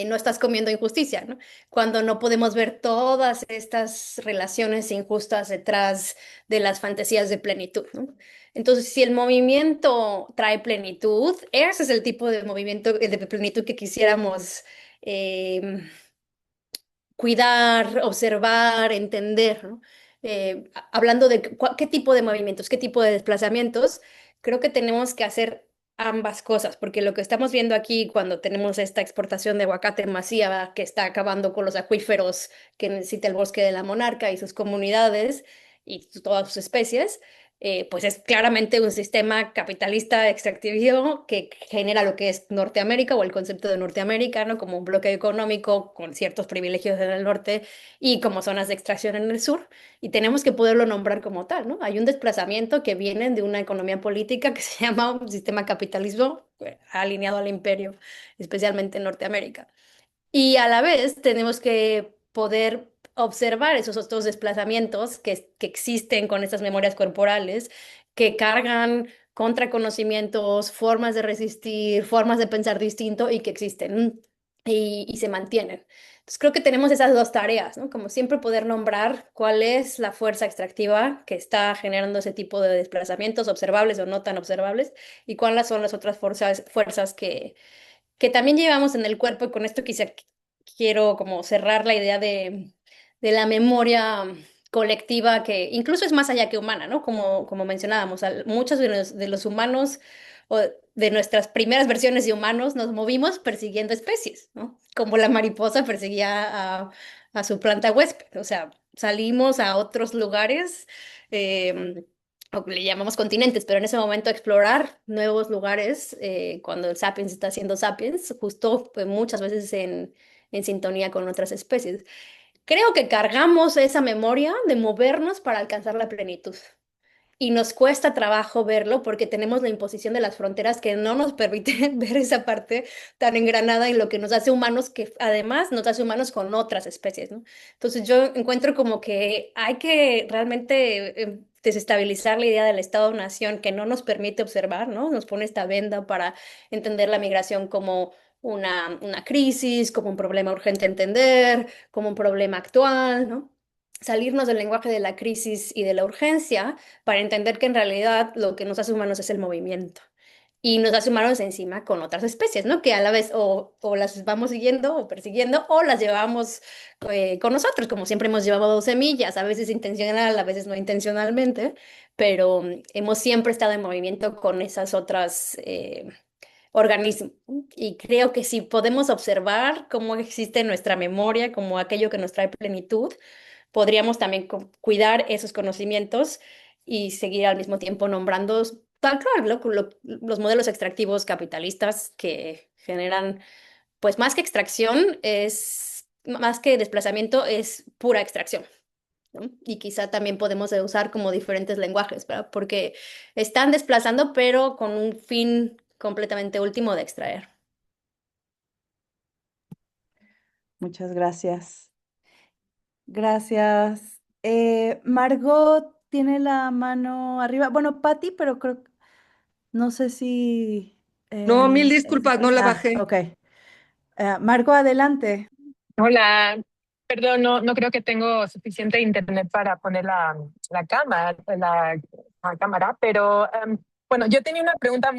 no estás comiendo injusticia, ¿no? Cuando no podemos ver todas estas relaciones injustas detrás de las fantasías de plenitud, ¿no? Entonces, si el movimiento trae plenitud, ese es el tipo de movimiento de plenitud que quisiéramos eh, cuidar, observar, entender, ¿no? Hablando de qué tipo de movimientos, qué tipo de desplazamientos, creo que tenemos que hacer ambas cosas, porque lo que estamos viendo aquí cuando tenemos esta exportación de aguacate masiva que está acabando con los acuíferos que necesita el bosque de la Monarca y sus comunidades y todas sus especies, pues es claramente un sistema capitalista extractivo que genera lo que es Norteamérica o el concepto de Norteamérica, ¿no? Como un bloque económico con ciertos privilegios en el norte y como zonas de extracción en el sur, y tenemos que poderlo nombrar como tal, ¿no? Hay un desplazamiento que viene de una economía política que se llama un sistema capitalismo alineado al imperio, especialmente en Norteamérica. Y a la vez tenemos que poder observar esos otros desplazamientos que existen con estas memorias corporales, que cargan contra conocimientos, formas de resistir, formas de pensar distinto y que existen y se mantienen. Entonces creo que tenemos esas dos tareas, ¿no? Como siempre poder nombrar cuál es la fuerza extractiva que está generando ese tipo de desplazamientos observables o no tan observables y cuáles son las otras fuerzas que también llevamos en el cuerpo, y con esto quizá quiero como cerrar la idea de la memoria colectiva, que incluso es más allá que humana, ¿no? Como mencionábamos, muchos de los humanos o de nuestras primeras versiones de humanos nos movimos persiguiendo especies, ¿no? Como la mariposa perseguía a su planta huésped, o sea, salimos a otros lugares. O que le llamamos continentes, pero en ese momento explorar nuevos lugares, cuando el sapiens está haciendo sapiens, justo muchas veces en sintonía con otras especies. Creo que cargamos esa memoria de movernos para alcanzar la plenitud. Y nos cuesta trabajo verlo porque tenemos la imposición de las fronteras que no nos permite ver esa parte tan engranada en lo que nos hace humanos, que además nos hace humanos con otras especies, ¿no? Entonces yo encuentro como que hay que realmente desestabilizar la idea del Estado-nación que no nos permite observar, ¿no? Nos pone esta venda para entender la migración como una crisis, como un problema urgente a entender, como un problema actual, ¿no? Salirnos del lenguaje de la crisis y de la urgencia para entender que en realidad lo que nos hace humanos es el movimiento. Y nos hace humanos encima con otras especies, ¿no? Que a la vez o las vamos siguiendo o persiguiendo o las llevamos con nosotros, como siempre hemos llevado semillas, a veces intencional, a veces no intencionalmente, pero hemos siempre estado en movimiento con esas otras organismos. Y creo que si podemos observar cómo existe nuestra memoria, como aquello que nos trae plenitud, podríamos también cuidar esos conocimientos y seguir al mismo tiempo nombrando tal cual los modelos extractivos capitalistas que generan, pues más que extracción, más que desplazamiento, es pura extracción, ¿no? Y quizá también podemos usar como diferentes lenguajes, ¿verdad? Porque están desplazando, pero con un fin completamente último de extraer. Muchas gracias. Gracias. Margot tiene la mano arriba. Bueno, Patti, pero no sé si... No, mil disculpas, no la bajé. Ok. Margot, adelante. Hola, perdón, no creo que tengo suficiente internet para poner la cámara, pero bueno, yo tenía una pregunta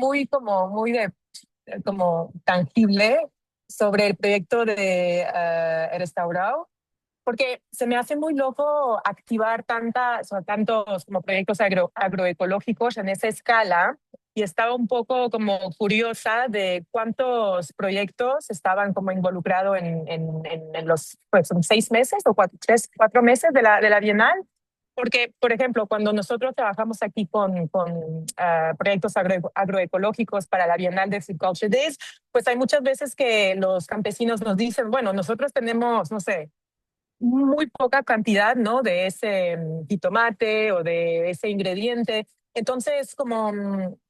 como tangible sobre el proyecto de Restaurado, porque se me hace muy loco activar tantos como proyectos agroecológicos en esa escala, y estaba un poco como curiosa de cuántos proyectos estaban como involucrados en los pues, son 6 meses o 4 meses de la Bienal. Porque, por ejemplo, cuando nosotros trabajamos aquí con proyectos agroecológicos para la Bienal de Silculture Days, pues hay muchas veces que los campesinos nos dicen, bueno, nosotros tenemos, no sé, muy poca cantidad, ¿no? De ese jitomate o de ese ingrediente. Entonces, como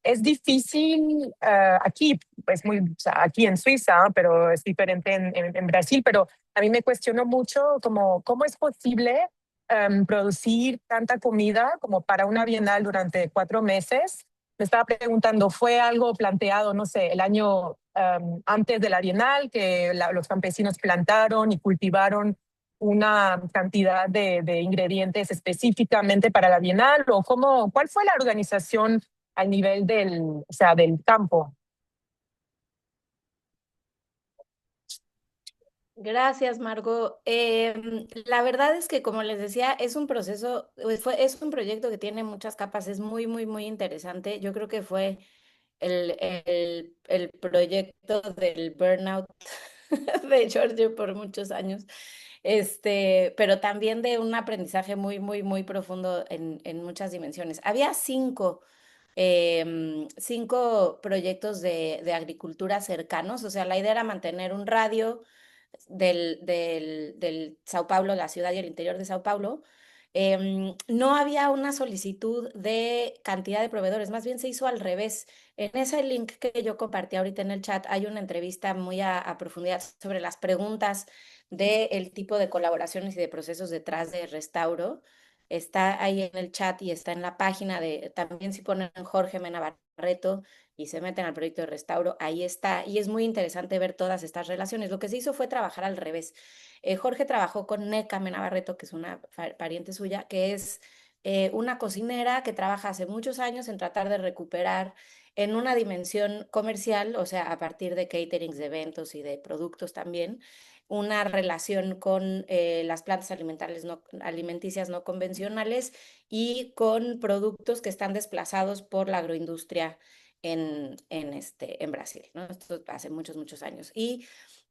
es difícil aquí, pues o sea, aquí en Suiza, ¿no? Pero es diferente en Brasil, pero a mí me cuestionó mucho como cómo es posible producir tanta comida como para una bienal durante 4 meses. Me estaba preguntando, ¿fue algo planteado, no sé, el año antes de la bienal, que los campesinos plantaron y cultivaron una cantidad de ingredientes específicamente para la Bienal, o cuál fue la organización al nivel o sea, del campo? Gracias, Margot. La verdad es que, como les decía, es un proceso, es un proyecto que tiene muchas capas, es muy, muy, muy interesante. Yo creo que fue el proyecto del burnout de Giorgio por muchos años, pero también de un aprendizaje muy, muy, muy profundo en muchas dimensiones. Había cinco proyectos de agricultura cercanos, o sea, la idea era mantener un radio del Sao Paulo, la ciudad y el interior de Sao Paulo. No había una solicitud de cantidad de proveedores, más bien se hizo al revés. En ese link que yo compartí ahorita en el chat hay una entrevista muy a profundidad sobre las preguntas del tipo de colaboraciones y de procesos detrás de Restauro. Está ahí en el chat y está en la página también si ponen Jorge Mena Barreto y se meten al proyecto de Restauro, ahí está. Y es muy interesante ver todas estas relaciones. Lo que se hizo fue trabajar al revés. Jorge trabajó con Neca Mena Barreto, que es una pariente suya, que es una cocinera que trabaja hace muchos años en tratar de recuperar en una dimensión comercial, o sea, a partir de caterings, de eventos y de productos también, una relación con las plantas alimenticias no convencionales y con productos que están desplazados por la agroindustria en Brasil, ¿no? Esto hace muchos, muchos años. Y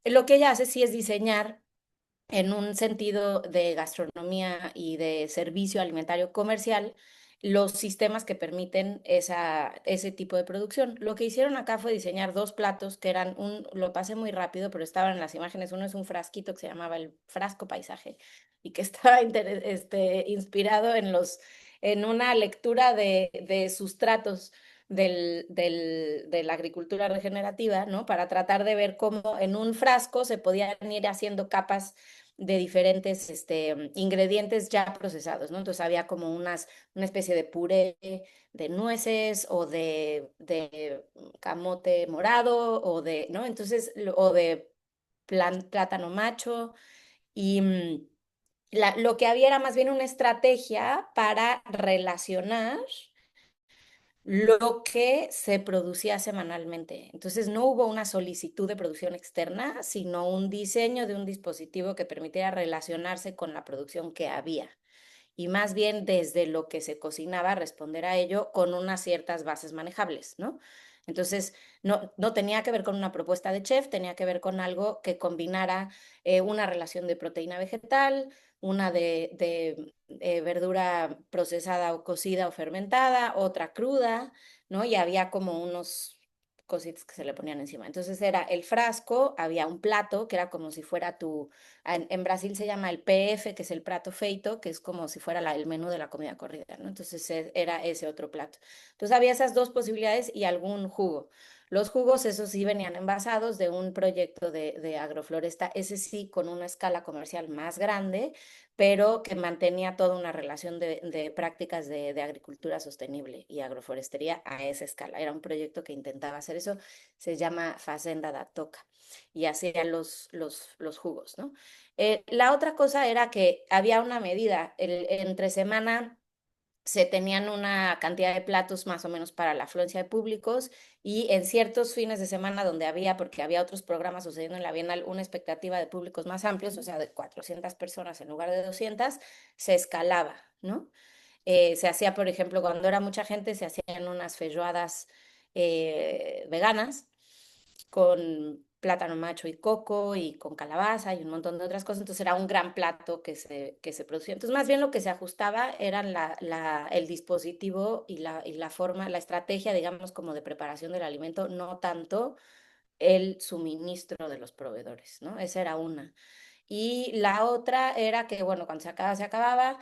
lo que ella hace sí es diseñar en un sentido de gastronomía y de servicio alimentario comercial los sistemas que permiten ese tipo de producción. Lo que hicieron acá fue diseñar dos platos que eran lo pasé muy rápido, pero estaban en las imágenes. Uno es un frasquito que se llamaba el frasco paisaje y que estaba inspirado en una lectura de sustratos de la agricultura regenerativa, ¿no? Para tratar de ver cómo en un frasco se podían ir haciendo capas de diferentes ingredientes ya procesados, ¿no? Entonces había como una especie de puré de nueces o de camote morado o de, ¿no? Entonces, o de plátano macho y lo que había era más bien una estrategia para relacionar lo que se producía semanalmente. Entonces no hubo una solicitud de producción externa, sino un diseño de un dispositivo que permitiera relacionarse con la producción que había. Y más bien desde lo que se cocinaba responder a ello con unas ciertas bases manejables, ¿no? Entonces, no tenía que ver con una propuesta de chef, tenía que ver con algo que combinara una relación de proteína vegetal, una de verdura procesada o cocida o fermentada, otra cruda, ¿no? Y había como unos cositas que se le ponían encima. Entonces era el frasco, había un plato que era como si fuera en Brasil se llama el PF, que es el plato feito, que es como si fuera el menú de la comida corrida, ¿no? Entonces era ese otro plato. Entonces había esas dos posibilidades y algún jugo. Los jugos, esos sí venían envasados de un proyecto de agrofloresta, ese sí con una escala comercial más grande, pero que mantenía toda una relación de prácticas de agricultura sostenible y agroforestería a esa escala. Era un proyecto que intentaba hacer eso, se llama Fazenda da Toca, y hacía los jugos, ¿no? La otra cosa era que había una medida, entre semana se tenían una cantidad de platos más o menos para la afluencia de públicos y en ciertos fines de semana donde había, porque había otros programas sucediendo en la Bienal, una expectativa de públicos más amplios, o sea, de 400 personas en lugar de 200, se escalaba, ¿no? Se hacía, por ejemplo, cuando era mucha gente, se hacían unas feijoadas veganas con plátano macho y coco y con calabaza y un montón de otras cosas. Entonces era un gran plato que se producía. Entonces más bien lo que se ajustaba eran el dispositivo y la forma, la estrategia, digamos, como de preparación del alimento, no tanto el suministro de los proveedores, ¿no? Esa era una. Y la otra era que, bueno, cuando se acababa, se acababa.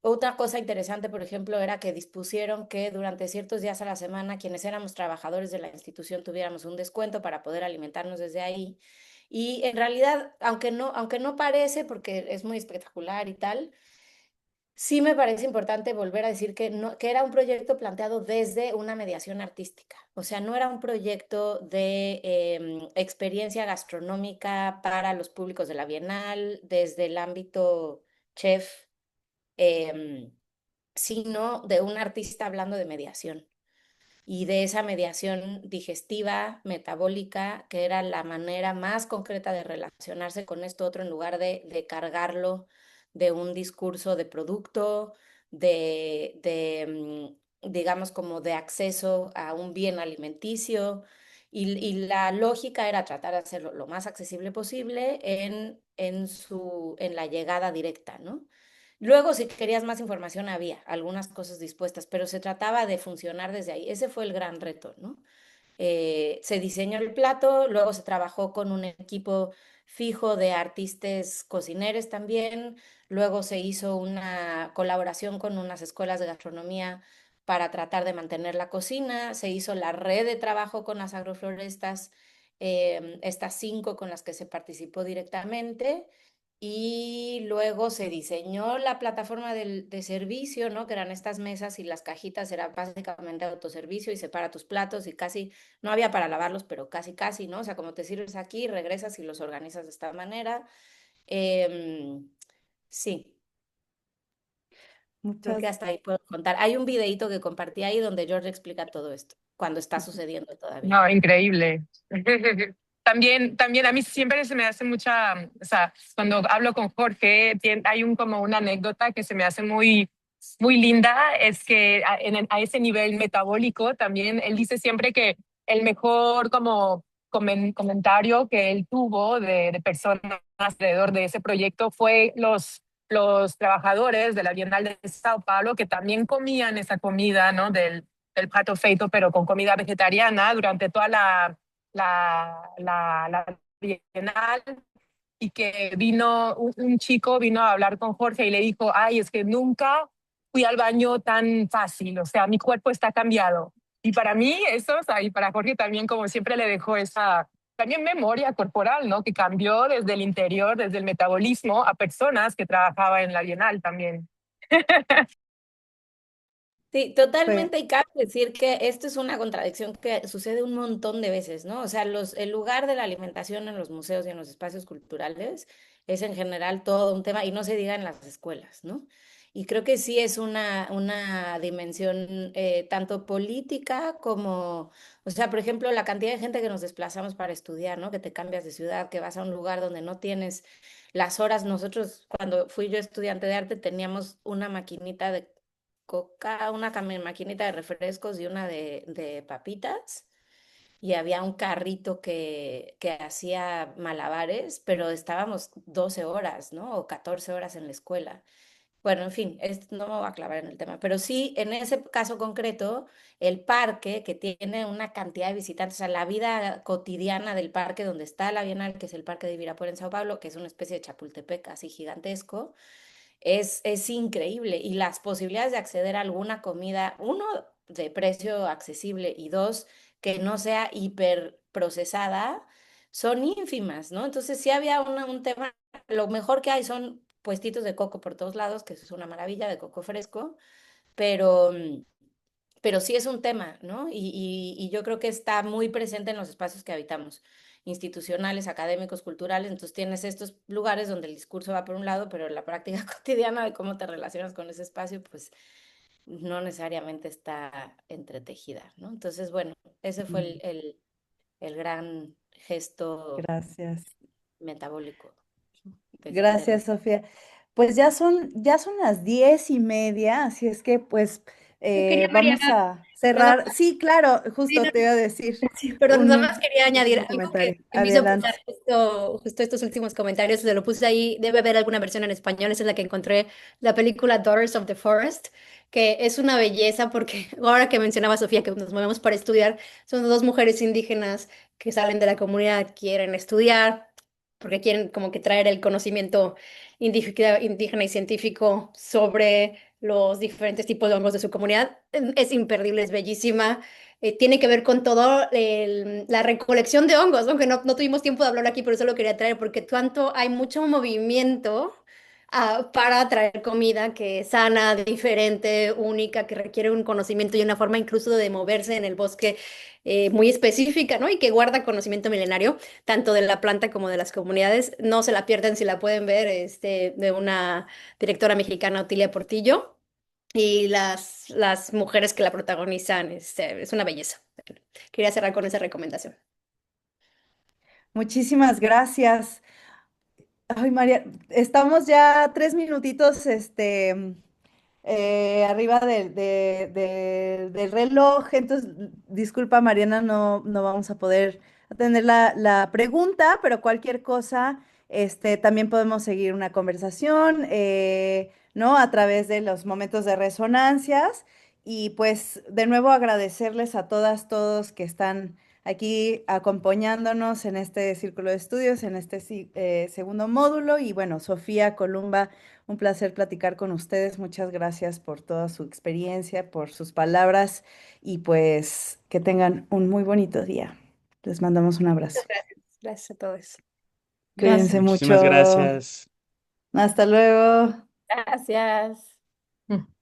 Otra cosa interesante, por ejemplo, era que dispusieron que durante ciertos días a la semana quienes éramos trabajadores de la institución tuviéramos un descuento para poder alimentarnos desde ahí. Y en realidad, aunque no parece, porque es muy espectacular y tal, sí me parece importante volver a decir que, no, que era un proyecto planteado desde una mediación artística. O sea, no era un proyecto de experiencia gastronómica para los públicos de la Bienal, desde el ámbito chef. em, sino de un artista hablando de mediación y de esa mediación digestiva, metabólica, que era la manera más concreta de relacionarse con esto otro en lugar de cargarlo de un discurso de producto, digamos, como de acceso a un bien alimenticio. Y la lógica era tratar de hacerlo lo más accesible posible en la llegada directa, ¿no? Luego, si querías más información, había algunas cosas dispuestas, pero se trataba de funcionar desde ahí. Ese fue el gran reto, ¿no? Se diseñó el plato, luego se trabajó con un equipo fijo de artistas cocineros también, luego se hizo una colaboración con unas escuelas de gastronomía para tratar de mantener la cocina, se hizo la red de trabajo con las agroflorestas, estas 5 con las que se participó directamente, y luego se diseñó la plataforma de servicio, ¿no? Que eran estas mesas y las cajitas, era básicamente autoservicio y separa tus platos y casi, no había para lavarlos, pero casi, casi, ¿no? O sea, como te sirves aquí, regresas y los organizas de esta manera. Em, sí, creo que Muchas, hasta ahí puedo contar. Hay un videíto que compartí ahí donde George explica todo esto, cuando está sucediendo todavía. No, increíble. También a mí siempre se me hace mucha, o sea, cuando hablo con Jorge, hay como una anécdota que se me hace muy linda, es que a ese nivel metabólico también, él dice siempre que el mejor como comentario que él tuvo de personas alrededor de ese proyecto fue los trabajadores de la Bienal de Sao Paulo que también comían esa comida, ¿no? Del plato feito, pero con comida vegetariana durante toda la Bienal, y que un chico vino a hablar con Jorge y le dijo, ay, es que nunca fui al baño tan fácil, o sea, mi cuerpo está cambiado. Y para mí eso, o sea, y para Jorge también, como siempre le dejó también memoria corporal, ¿no? Que cambió desde el interior, desde el metabolismo, a personas que trabajaban en la Bienal también. Sí, totalmente, y cabe decir que esto es una contradicción que sucede un montón de veces, ¿no? O sea, el lugar de la alimentación en los museos y en los espacios culturales es en general todo un tema, y no se diga en las escuelas, ¿no? Y creo que sí es una dimensión tanto política como, o sea, por ejemplo, la cantidad de gente que nos desplazamos para estudiar, ¿no? Que te cambias de ciudad, que vas a un lugar donde no tienes las horas. Nosotros, cuando fui yo estudiante de arte, teníamos una maquinita de coca, una maquinita de refrescos y una de papitas. Y había un carrito que hacía malabares, pero estábamos 12 horas, ¿no? O 14 horas en la escuela. Bueno, en fin, no me voy a clavar en el tema, pero sí, en ese caso concreto, el parque que tiene una cantidad de visitantes, o sea, la vida cotidiana del parque donde está la Bienal, que es el Parque de Ibirapuera en Sao Paulo, que es una especie de Chapultepec así gigantesco, es increíble y las posibilidades de acceder a alguna comida, uno, de precio accesible y dos, que no sea hiper procesada, son ínfimas, ¿no? Entonces sí había un tema, lo mejor que hay son puestitos de coco por todos lados, que eso es una maravilla de coco fresco, pero, pero sí es un tema, ¿no? Y yo creo que está muy presente en los espacios que habitamos, institucionales, académicos, culturales. Entonces tienes estos lugares donde el discurso va por un lado, pero la práctica cotidiana de cómo te relacionas con ese espacio, pues no necesariamente está entretejida, ¿no? Entonces, bueno, ese fue el gran gesto Gracias. metabólico de Gracias, Sofía. Pues ya son las 10:30, así es que pues Yo quería, vamos Mariana, a perdón, cerrar. Sí, claro, justo Marina, te iba a decir sí, perdón, nada más un quería añadir último algo que comentario. me hizo pensar Adelante. justo estos últimos comentarios, se lo puse ahí, debe haber alguna versión en español, esa es la que encontré, la película Daughters of the Forest, que es una belleza porque ahora que mencionaba Sofía que nos movemos para estudiar, son dos mujeres indígenas que salen de la comunidad, quieren estudiar, porque quieren como que traer el conocimiento indígena y científico sobre los diferentes tipos de hongos de su comunidad. Es imperdible, es bellísima, tiene que ver con todo la recolección de hongos, aunque no tuvimos tiempo de hablar aquí, pero eso lo quería traer porque tanto hay mucho movimiento para traer comida que es sana, diferente, única, que requiere un conocimiento y una forma incluso de moverse en el bosque muy específica, ¿no? Y que guarda conocimiento milenario, tanto de la planta como de las comunidades. No se la pierden si la pueden ver, de una directora mexicana, Otilia Portillo, y las mujeres que la protagonizan, es una belleza. Quería cerrar con esa recomendación. Muchísimas gracias. Ay, María, estamos ya 3 minutitos, arriba del reloj, entonces disculpa Mariana, no vamos a poder atender la pregunta, pero cualquier cosa, también podemos seguir una conversación, ¿no? A través de los momentos de resonancias y pues de nuevo agradecerles a todas, todos que están aquí acompañándonos en este círculo de estudios, en este segundo módulo y bueno, Sofía Columba. Un placer platicar con ustedes. Muchas gracias por toda su experiencia, por sus palabras y pues que tengan un muy bonito día. Les mandamos un abrazo. Muchas gracias. Gracias a todos. Cuídense Gracias. mucho. Muchísimas gracias. Hasta luego. Gracias. Mm.